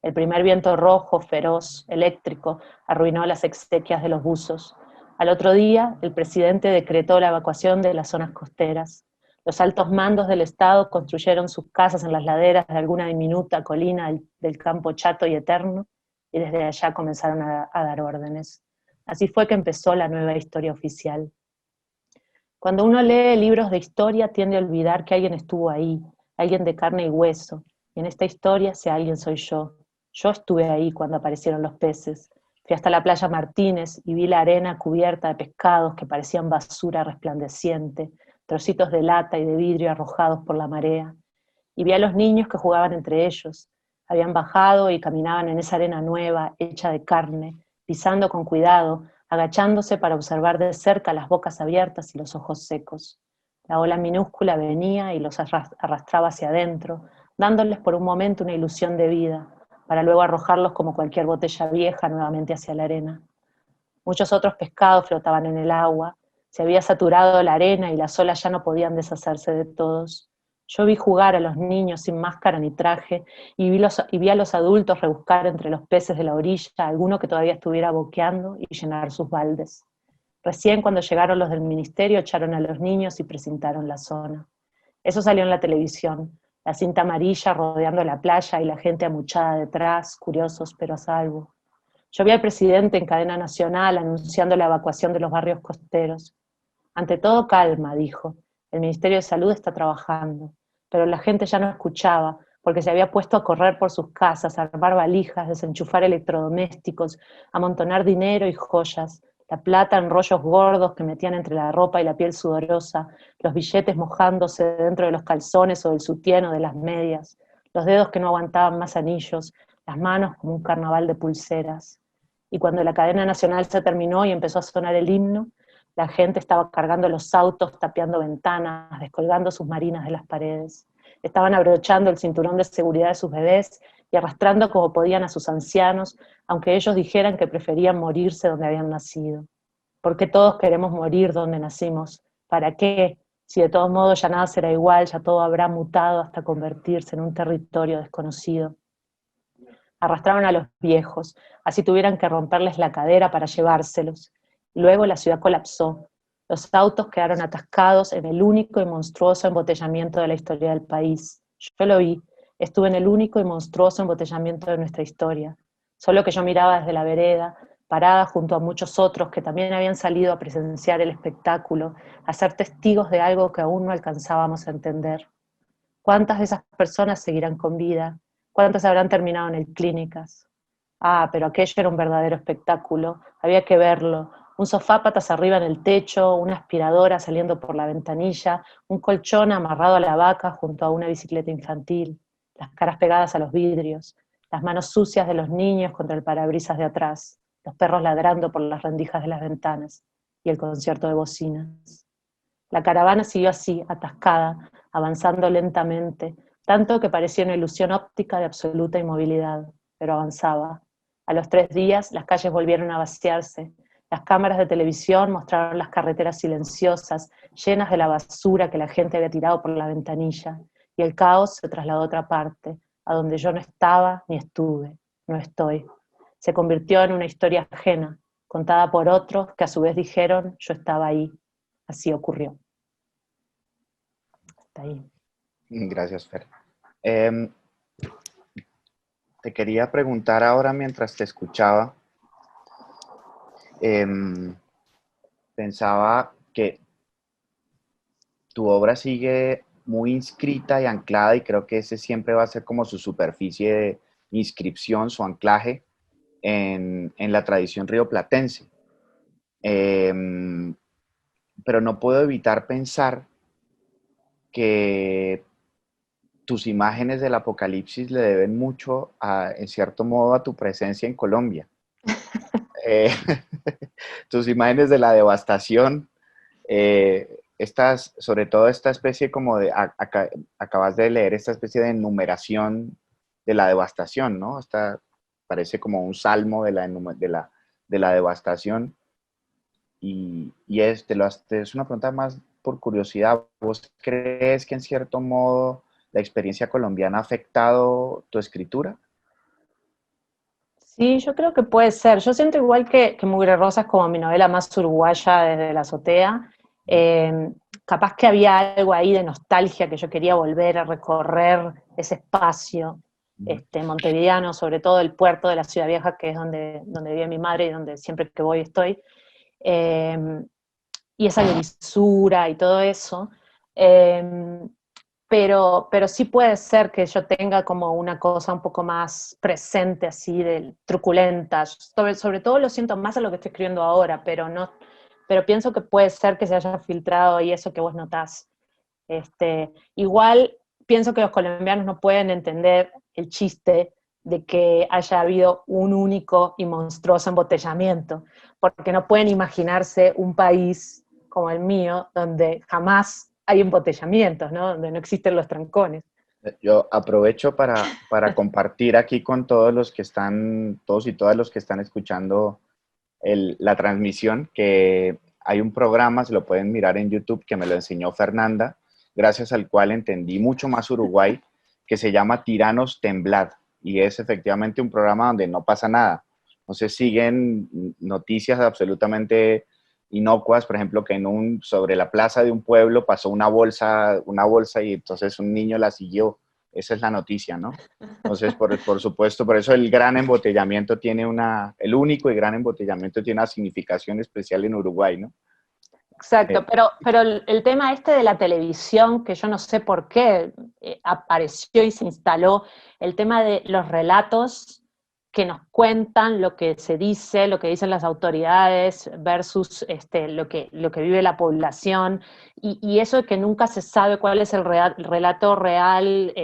El primer viento rojo, feroz, eléctrico, arruinó las exequias de los buzos. Al otro día, el presidente decretó la evacuación de las zonas costeras. Los altos mandos del Estado construyeron sus casas en las laderas de alguna diminuta colina del campo chato y eterno, y desde allá comenzaron a dar órdenes. Así fue que empezó la nueva historia oficial. Cuando uno lee libros de historia tiende a olvidar que alguien estuvo ahí, alguien de carne y hueso, y en esta historia ese alguien soy yo. Yo estuve ahí cuando aparecieron los peces. Fui hasta la playa Martínez y vi la arena cubierta de pescados que parecían basura resplandeciente, trocitos de lata y de vidrio arrojados por la marea. Y vi a los niños que jugaban entre ellos. Habían bajado y caminaban en esa arena nueva, hecha de carne, pisando con cuidado, agachándose para observar de cerca las bocas abiertas y los ojos secos. La ola minúscula venía y los arrastraba hacia adentro, dándoles por un momento una ilusión de vida, para luego arrojarlos como cualquier botella vieja nuevamente hacia la arena. Muchos otros pescados flotaban en el agua, se había saturado la arena y las olas ya no podían deshacerse de todos. Yo vi jugar a los niños sin máscara ni traje y vi a los adultos rebuscar entre los peces de la orilla alguno que todavía estuviera boqueando y llenar sus baldes. Recién cuando llegaron los del ministerio echaron a los niños y precintaron la zona. Eso salió en la televisión, la cinta amarilla rodeando la playa y la gente amuchada detrás, curiosos pero a salvo. Yo vi al presidente en cadena nacional anunciando la evacuación de los barrios costeros. Ante todo, calma, dijo. El Ministerio de Salud está trabajando. Pero la gente ya no escuchaba, porque se había puesto a correr por sus casas, a armar valijas, desenchufar electrodomésticos, amontonar dinero y joyas, la plata en rollos gordos que metían entre la ropa y la piel sudorosa, los billetes mojándose dentro de los calzones o del sutién o de las medias, los dedos que no aguantaban más anillos, las manos como un carnaval de pulseras. Y cuando la cadena nacional se terminó y empezó a sonar el himno, la gente estaba cargando los autos, tapiando ventanas, descolgando sus marinas de las paredes. Estaban abrochando el cinturón de seguridad de sus bebés y arrastrando como podían a sus ancianos, aunque ellos dijeran que preferían morirse donde habían nacido. ¿Por qué todos queremos morir donde nacimos? ¿Para qué? Si de todos modos ya nada será igual, ya todo habrá mutado hasta convertirse en un territorio desconocido. Arrastraron a los viejos, así tuvieran que romperles la cadera para llevárselos. Luego la ciudad colapsó. Los autos quedaron atascados en el único y monstruoso embotellamiento de la historia del país. Yo lo vi. estuve en el único y monstruoso embotellamiento de nuestra historia. Solo que yo miraba desde la vereda, parada junto a muchos otros que también habían salido a presenciar el espectáculo, a ser testigos de algo que aún no alcanzábamos a entender. ¿Cuántas de esas personas seguirán con vida? ¿Cuántas habrán terminado en clínicas? Ah, pero aquello era un verdadero espectáculo, había que verlo. Un sofá patas arriba en el techo, una aspiradora saliendo por la ventanilla, un colchón amarrado a la vaca junto a una bicicleta infantil, las caras pegadas a los vidrios, las manos sucias de los niños contra el parabrisas de atrás, los perros ladrando por las rendijas de las ventanas y el concierto de bocinas. La caravana siguió así, atascada, avanzando lentamente, tanto que parecía una ilusión óptica de absoluta inmovilidad, pero avanzaba. A los 3 días las calles volvieron a vaciarse, las cámaras de televisión mostraron las carreteras silenciosas, llenas de la basura que la gente había tirado por la ventanilla, y el caos se trasladó a otra parte, a donde yo no estaba ni estuve, no estoy. Se convirtió en una historia ajena, contada por otros que a su vez dijeron yo estaba ahí. Así ocurrió. Hasta ahí. Gracias, Fer. Te quería preguntar ahora mientras te escuchaba, pensaba que tu obra sigue muy inscrita y anclada y creo que ese siempre va a ser como su superficie de inscripción, su anclaje en la tradición rioplatense. Pero no puedo evitar pensar que tus imágenes del apocalipsis le deben mucho, en cierto modo, a tu presencia en Colombia. Eh, tus imágenes de la devastación, sobre todo esta especie como de, acabas de leer esta especie de enumeración de la devastación, ¿no? Parece como un salmo de la devastación. Es una pregunta más por curiosidad. ¿Vos crees que en cierto modo la experiencia colombiana ha afectado tu escritura? Sí, yo creo que puede ser. Yo siento igual que Mugre Rosa es como mi novela más uruguaya desde la azotea. Capaz que había algo ahí de nostalgia que yo quería volver a recorrer ese espacio montevideano, sobre todo el puerto de la Ciudad Vieja, que es donde vive mi madre y donde siempre que voy estoy. Y esa lisura y todo eso. Pero sí puede ser que yo tenga como una cosa un poco más presente, así, truculenta. Sobre todo lo siento más a lo que estoy escribiendo ahora, pero pienso que puede ser que se haya filtrado y eso que vos notás. Igual pienso que los colombianos no pueden entender el chiste de que haya habido un único y monstruoso embotellamiento, porque no pueden imaginarse un país como el mío, donde jamás hay embotellamientos, ¿no? Donde no existen los trancones. Yo aprovecho para compartir aquí con todos y todas los que están escuchando la transmisión, que hay un programa, se lo pueden mirar en YouTube, que me lo enseñó Fernanda, gracias al cual entendí mucho más Uruguay, que se llama Tiranos Temblad, y es efectivamente un programa donde no pasa nada. Entonces siguen noticias absolutamente inocuas, por ejemplo, que sobre la plaza de un pueblo pasó una bolsa y entonces un niño la siguió. Esa es la noticia, ¿no? Entonces, por supuesto, por eso el gran embotellamiento el único y gran embotellamiento tiene una significación especial en Uruguay, ¿no? Exacto, pero el tema de la televisión, que yo no sé por qué apareció y se instaló, el tema de los relatos que nos cuentan lo que se dice, lo que dicen las autoridades versus lo que vive la población, y eso de que nunca se sabe cuál es el relato real,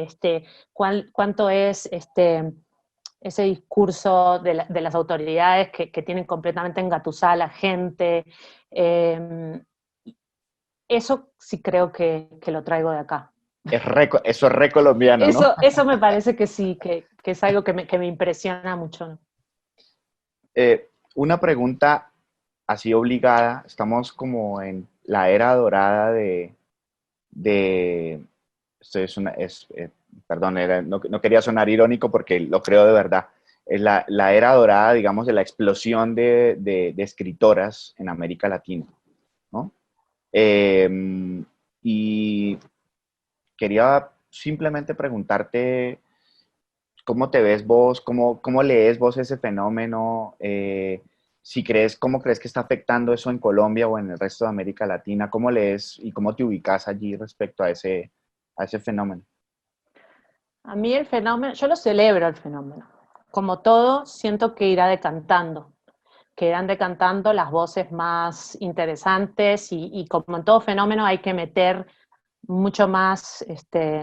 cuánto es ese discurso de las autoridades que tienen completamente engatusada a la gente. Eso sí creo que lo traigo de acá. Eso es re colombiano, ¿no? Eso me parece que sí, que es algo que me impresiona mucho, ¿no? Una pregunta así obligada. Estamos como en la era dorada perdón, no quería sonar irónico porque lo creo de verdad. Es la era dorada, digamos, de la explosión de escritoras en América Latina, ¿no? Y quería simplemente preguntarte ¿Cómo te ves vos? ¿Cómo lees vos ese fenómeno? Si crees, ¿cómo crees que está afectando eso en Colombia o en el resto de América Latina? ¿Cómo lees y cómo te ubicas allí respecto a ese fenómeno? A mí el fenómeno, yo lo celebro el fenómeno. Como todo, siento que irá decantando, que irán decantando las voces más interesantes y como en todo fenómeno hay que meter mucho más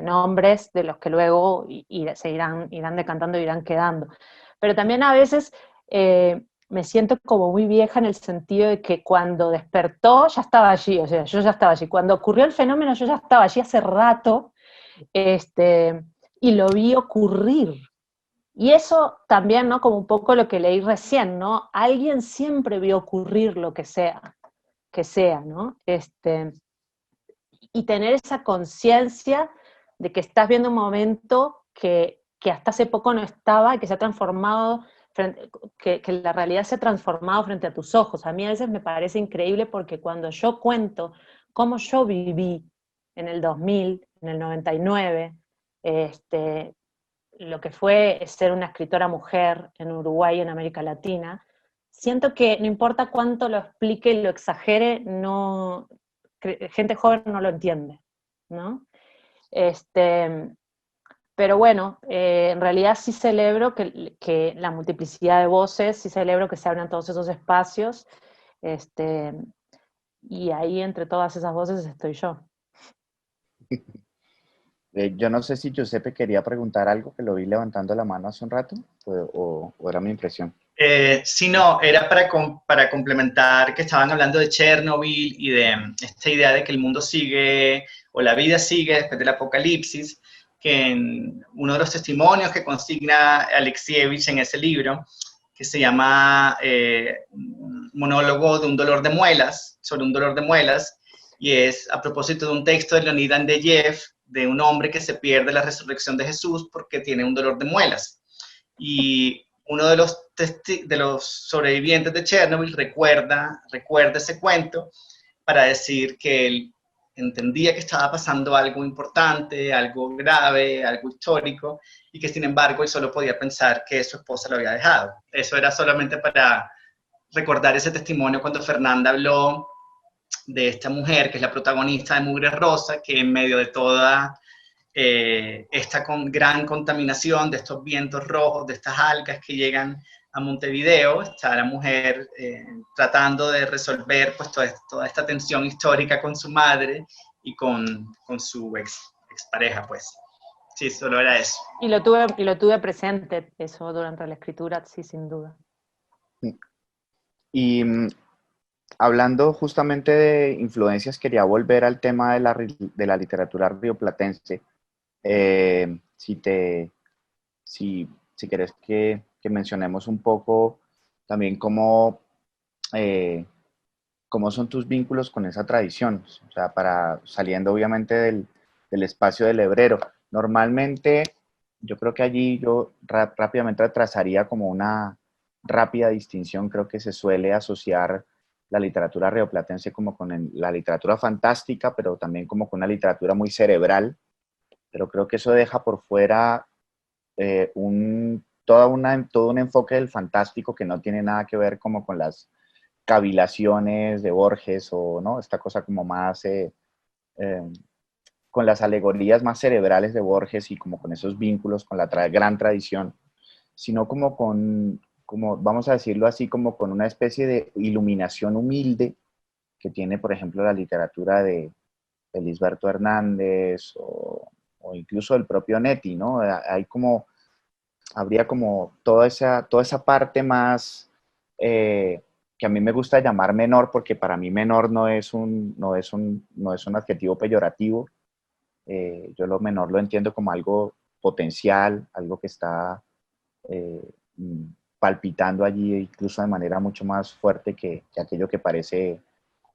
nombres de los que luego irán decantando y irán quedando. Pero también a veces me siento como muy vieja en el sentido de que cuando despertó ya estaba allí, o sea, yo ya estaba allí. Cuando ocurrió el fenómeno yo ya estaba allí hace rato y lo vi ocurrir. Y eso también, ¿no? Como un poco lo que leí recién, ¿no? Alguien siempre vio ocurrir lo que sea, ¿no? Y tener esa conciencia de que estás viendo un momento que hasta hace poco no estaba y que se ha transformado, que la realidad se ha transformado frente a tus ojos. A mí a veces me parece increíble porque cuando yo cuento cómo yo viví en el 2000, en el 99, lo que fue ser una escritora mujer en Uruguay y en América Latina, siento que no importa cuánto lo explique y lo exagere, no, gente joven no lo entiende, ¿no? Este, pero bueno, en realidad sí celebro que la multiplicidad de voces, sí celebro que se abran todos esos espacios, este, y ahí entre todas esas voces estoy yo. Yo no sé si Giuseppe quería preguntar algo, que lo vi levantando la mano hace un rato, o era mi impresión. Sí, no, era para complementar que estaban hablando de Chernobyl y de esta idea de que el mundo sigue o la vida sigue después del apocalipsis, que en uno de los testimonios que consigna Alexievich en ese libro, que se llama un monólogo de un dolor de muelas, sobre un dolor de muelas, y es a propósito de un texto de Leonid Andreyev, de un hombre que se pierde la resurrección de Jesús porque tiene un dolor de muelas. Y uno de los sobrevivientes de Chernobyl recuerda ese cuento para decir que él entendía que estaba pasando algo importante, algo grave, algo histórico, y que sin embargo él solo podía pensar que su esposa lo había dejado. Eso era solamente para recordar ese testimonio cuando Fernanda habló de esta mujer que es la protagonista de Mugre Rosa, que en medio de toda esta gran contaminación de estos vientos rojos, de estas algas que llegan a Montevideo, está la mujer tratando de resolver pues toda esta tensión histórica con su madre y con su expareja, pues. Sí, solo era eso. Y lo tuve presente eso durante la escritura, sí, sin duda. Y hablando justamente de influencias, quería volver al tema de la literatura rioplatense. Si si querés que mencionemos un poco también cómo son tus vínculos con esa tradición, o sea, saliendo obviamente del espacio del hebrero. Normalmente, yo creo que allí yo rápidamente trazaría como una rápida distinción. Creo que se suele asociar la literatura rioplatense como con la literatura fantástica, pero también como con una literatura muy cerebral, pero creo que eso deja por fuera todo un enfoque del fantástico que no tiene nada que ver como con las cavilaciones de Borges o no, esta cosa como más eh, con las alegorías más cerebrales de Borges y como con esos vínculos con la gran tradición, sino como, vamos a decirlo así, como con una especie de iluminación humilde que tiene, por ejemplo, la literatura de Lisberto Hernández o incluso el propio Netti, ¿no? Habría como toda esa parte más que a mí me gusta llamar menor, porque para mí menor no es un adjetivo peyorativo. Yo lo menor lo entiendo como algo potencial, algo que está eh, palpitando allí, incluso de manera mucho más fuerte que aquello que parece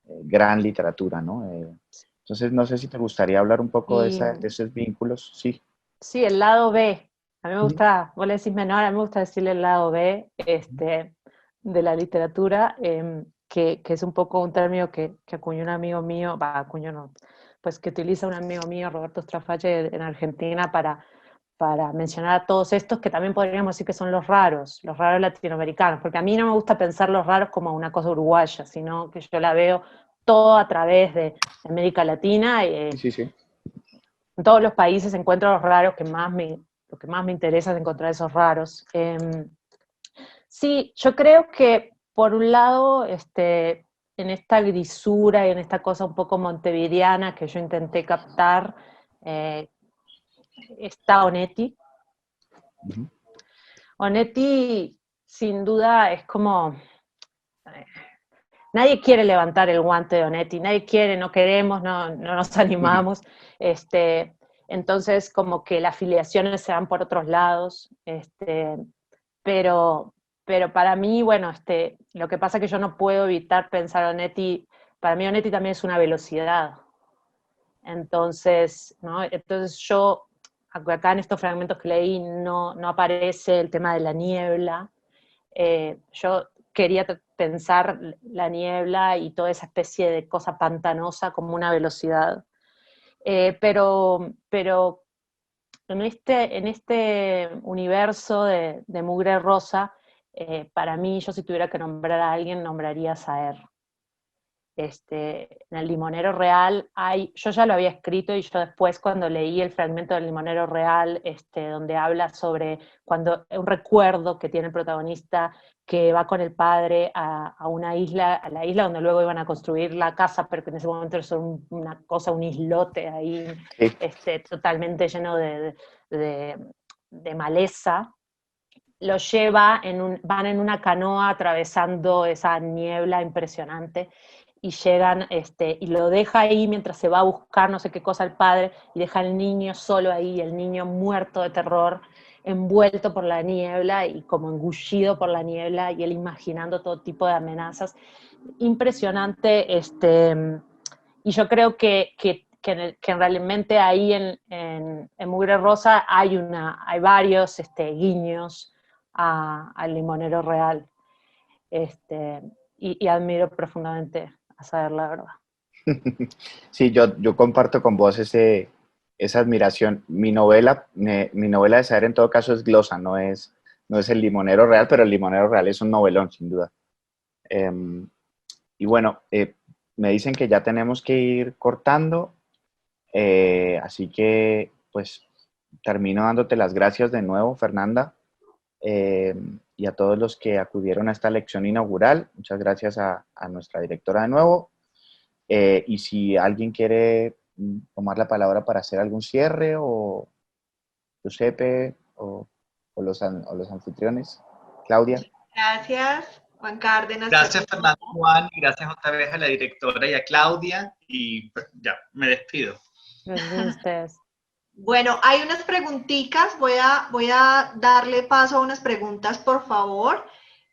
gran literatura, ¿no? Entonces, no sé si te gustaría hablar un poco Y de esos vínculos. Sí. sí, el lado B. A mí me gusta, vos le decís menor, a mí me gusta decirle el lado B de la literatura, que es un poco un término que acuñó un amigo mío, acuñó no, pues que utiliza un amigo mío, Roberto Strafalle, en Argentina, para mencionar a todos estos que también podríamos decir que son los raros latinoamericanos, porque a mí no me gusta pensar los raros como una cosa uruguaya, sino que yo la veo todo a través de América Latina, y Sí, sí. en todos los países encuentro los raros, lo que más me interesa es encontrar esos raros. Sí, yo creo que por un lado, en esta grisura y en esta cosa un poco montevideana que yo intenté captar, está Onetti. Ujú. Onetti, sin duda, es como... nadie quiere levantar el guante de Onetti, nadie quiere, no queremos, no nos animamos. Entonces, como que las afiliaciones se van por otros lados. Pero, pero para mí, bueno, lo que pasa es que yo no puedo evitar pensar Onetti, para mí Onetti también es una velocidad. Entonces, ¿no? Entonces yo, acá en estos fragmentos que leí, no aparece el tema de la niebla. Yo quería pensar la niebla y toda esa especie de cosa pantanosa como una velocidad. Pero en este universo de Mugre Rosa, para mí, yo si tuviera que nombrar a alguien, nombraría a Saer. En el Limonero Real yo ya lo había escrito, y yo después cuando leí el fragmento del Limonero Real, donde habla sobre un recuerdo que tiene el protagonista, que va con el padre a una isla, a la isla donde luego iban a construir la casa, pero que en ese momento es una cosa, un islote ahí, Sí. totalmente lleno de maleza. Lo lleva, van en una canoa atravesando esa niebla impresionante, y llegan, y lo deja ahí mientras se va a buscar no sé qué cosa el padre, y deja al niño solo ahí, el niño muerto de terror, envuelto por la niebla y como engullido por la niebla, y él imaginando todo tipo de amenazas. Impresionante, y yo creo que realmente ahí en Mugre Rosa hay varios guiños al Limonero Real, y admiro profundamente a Saer, la verdad. Sí, yo comparto con vos esa admiración. Mi novela de Saer en todo caso es glosa, no es El Limonero Real, pero El Limonero Real es un novelón, sin duda. Em, y bueno, me dicen que ya tenemos que ir cortando, así que pues termino dándote las gracias de nuevo, Fernanda, y a todos los que acudieron a esta lección inaugural. Muchas gracias a nuestra directora de nuevo. Y si alguien quiere tomar la palabra para hacer algún cierre, o Giuseppe, o los anfitriones, Claudia. Gracias, Juan Cárdenas. Gracias, Fernando, Juan, y gracias otra vez a la directora y a Claudia, y pues, ya, me despido. Gracias a ustedes. Bueno, hay unas preguntitas, voy a darle paso a unas preguntas, por favor.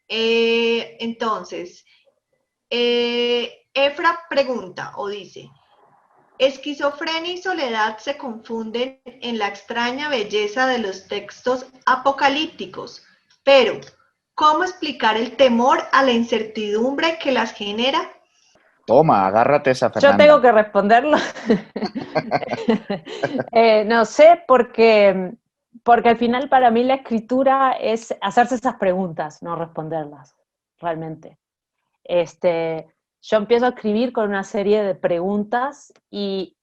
Entonces, Efra pregunta o dice, esquizofrenia y soledad se confunden en la extraña belleza de los textos apocalípticos, pero ¿cómo explicar el temor a la incertidumbre que las genera? Toma, agárrate esa, Fernanda. Yo tengo que responderlo. No sé, porque al final para mí la escritura es hacerse esas preguntas, no responderlas, realmente. Yo empiezo a escribir con una serie de preguntas, y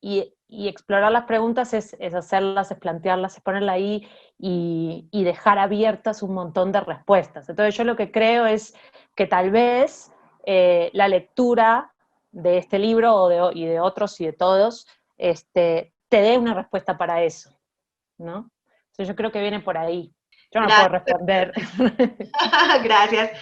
explorar las preguntas es hacerlas, es plantearlas, es ponerla ahí, y dejar abiertas un montón de respuestas. Entonces yo lo que creo es que tal vez la lectura de este libro y de otros y de todos, te dé una respuesta para eso, ¿no? Entonces yo creo que viene por ahí. Yo no puedo responder. Gracias.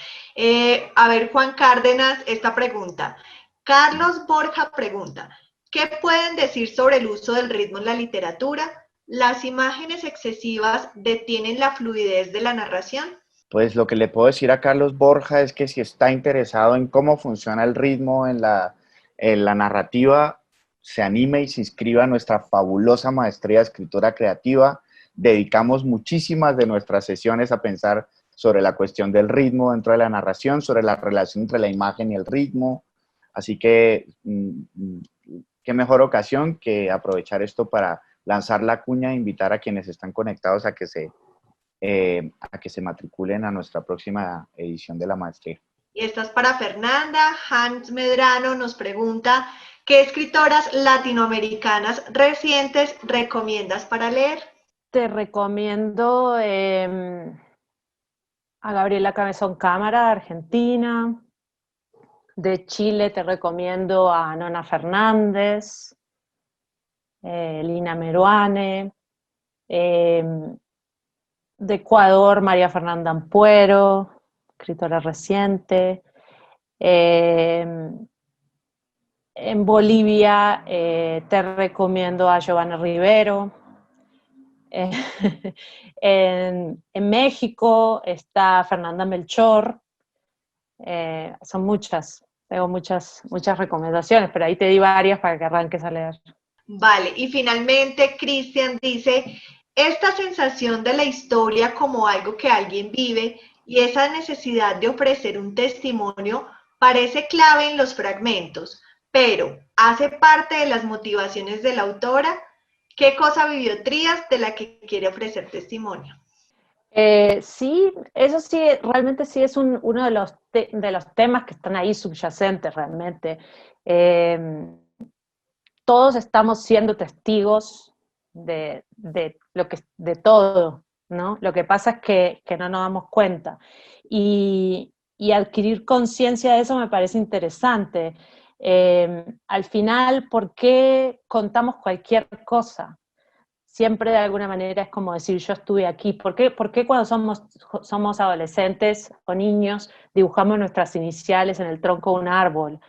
A ver, Juan Cárdenas, esta pregunta. Carlos Borja pregunta, ¿qué pueden decir sobre el uso del ritmo en la literatura? ¿Las imágenes excesivas detienen la fluidez de la narración? Pues lo que le puedo decir a Carlos Borja es que si está interesado en cómo funciona el ritmo en la narrativa, se anime y se inscriba a nuestra fabulosa maestría de escritura creativa. Dedicamos muchísimas de nuestras sesiones a pensar sobre la cuestión del ritmo dentro de la narración, sobre la relación entre la imagen y el ritmo. Así que, qué mejor ocasión que aprovechar esto para lanzar la cuña e invitar a quienes están conectados a que se matriculen a nuestra próxima edición de la maestría. Y esta es para Fernanda. Hans Medrano nos pregunta, ¿qué escritoras latinoamericanas recientes recomiendas para leer? Te recomiendo a Gabriela Cabezón Cámara, Argentina. De Chile te recomiendo a Nona Fernández, Lina Meruane. De Ecuador, María Fernanda Ampuero, escritora reciente. En Bolivia te recomiendo a Giovanna Rivero. En México está Fernanda Melchor. Son muchas, tengo muchas recomendaciones, pero ahí te di varias para que arranques a leer. Vale, y finalmente Cristian dice, esta sensación de la historia como algo que alguien vive y esa necesidad de ofrecer un testimonio parece clave en los fragmentos, pero ¿hace parte de las motivaciones de la autora? ¿Qué cosa vivió Trías de la que quiere ofrecer testimonio? Sí, eso sí, realmente sí es uno de los temas que están ahí subyacentes realmente. Todos estamos siendo testigos de todo, ¿no? Lo que pasa es que no nos damos cuenta. Y adquirir conciencia de eso me parece interesante. Al final, ¿por qué contamos cualquier cosa? Siempre de alguna manera es como decir, yo estuve aquí. ¿Por qué cuando somos adolescentes o niños dibujamos nuestras iniciales en el tronco de un árbol?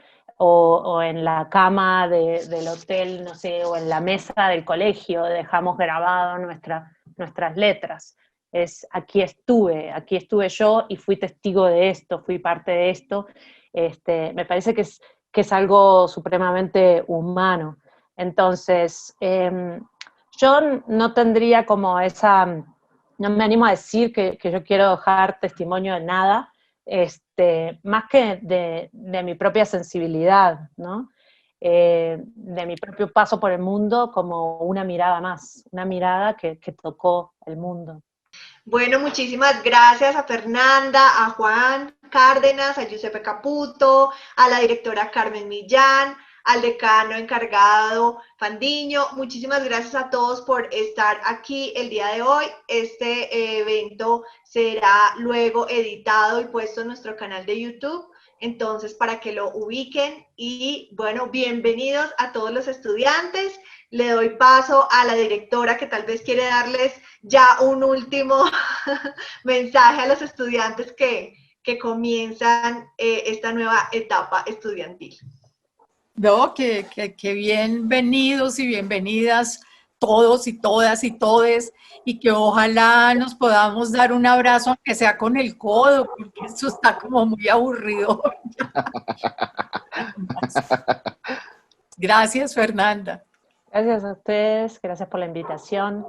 O en la cama del hotel, no sé, o en la mesa del colegio dejamos grabado nuestras letras. Es aquí estuve yo y fui testigo de esto, fui parte de esto. Me parece que es algo supremamente humano. Entonces, yo no tendría como no me animo a decir que yo quiero dejar testimonio de nada, más que de mi propia sensibilidad, ¿no? De mi propio paso por el mundo como una mirada más, una mirada que tocó el mundo. Bueno, muchísimas gracias a Fernanda, a Juan Cárdenas, a Giuseppe Caputo, a la directora Carmen Millán, al decano encargado Fandiño. Muchísimas gracias a todos por estar aquí el día de hoy. Este evento será luego editado y puesto en nuestro canal de YouTube, entonces para que lo ubiquen. Y bueno, bienvenidos a todos los estudiantes. Le doy paso a la directora que tal vez quiere darles ya un último mensaje a los estudiantes que comienzan esta nueva etapa estudiantil. No, que bienvenidos y bienvenidas todos y todas y todes, y que ojalá nos podamos dar un abrazo, aunque sea con el codo, porque eso está como muy aburrido. Gracias, Fernanda. Gracias a ustedes, gracias por la invitación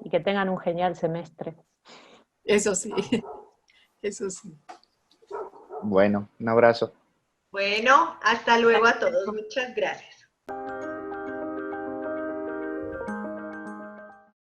y que tengan un genial semestre. Eso sí, eso sí. Bueno, un abrazo. Bueno, hasta luego a todos. Muchas gracias.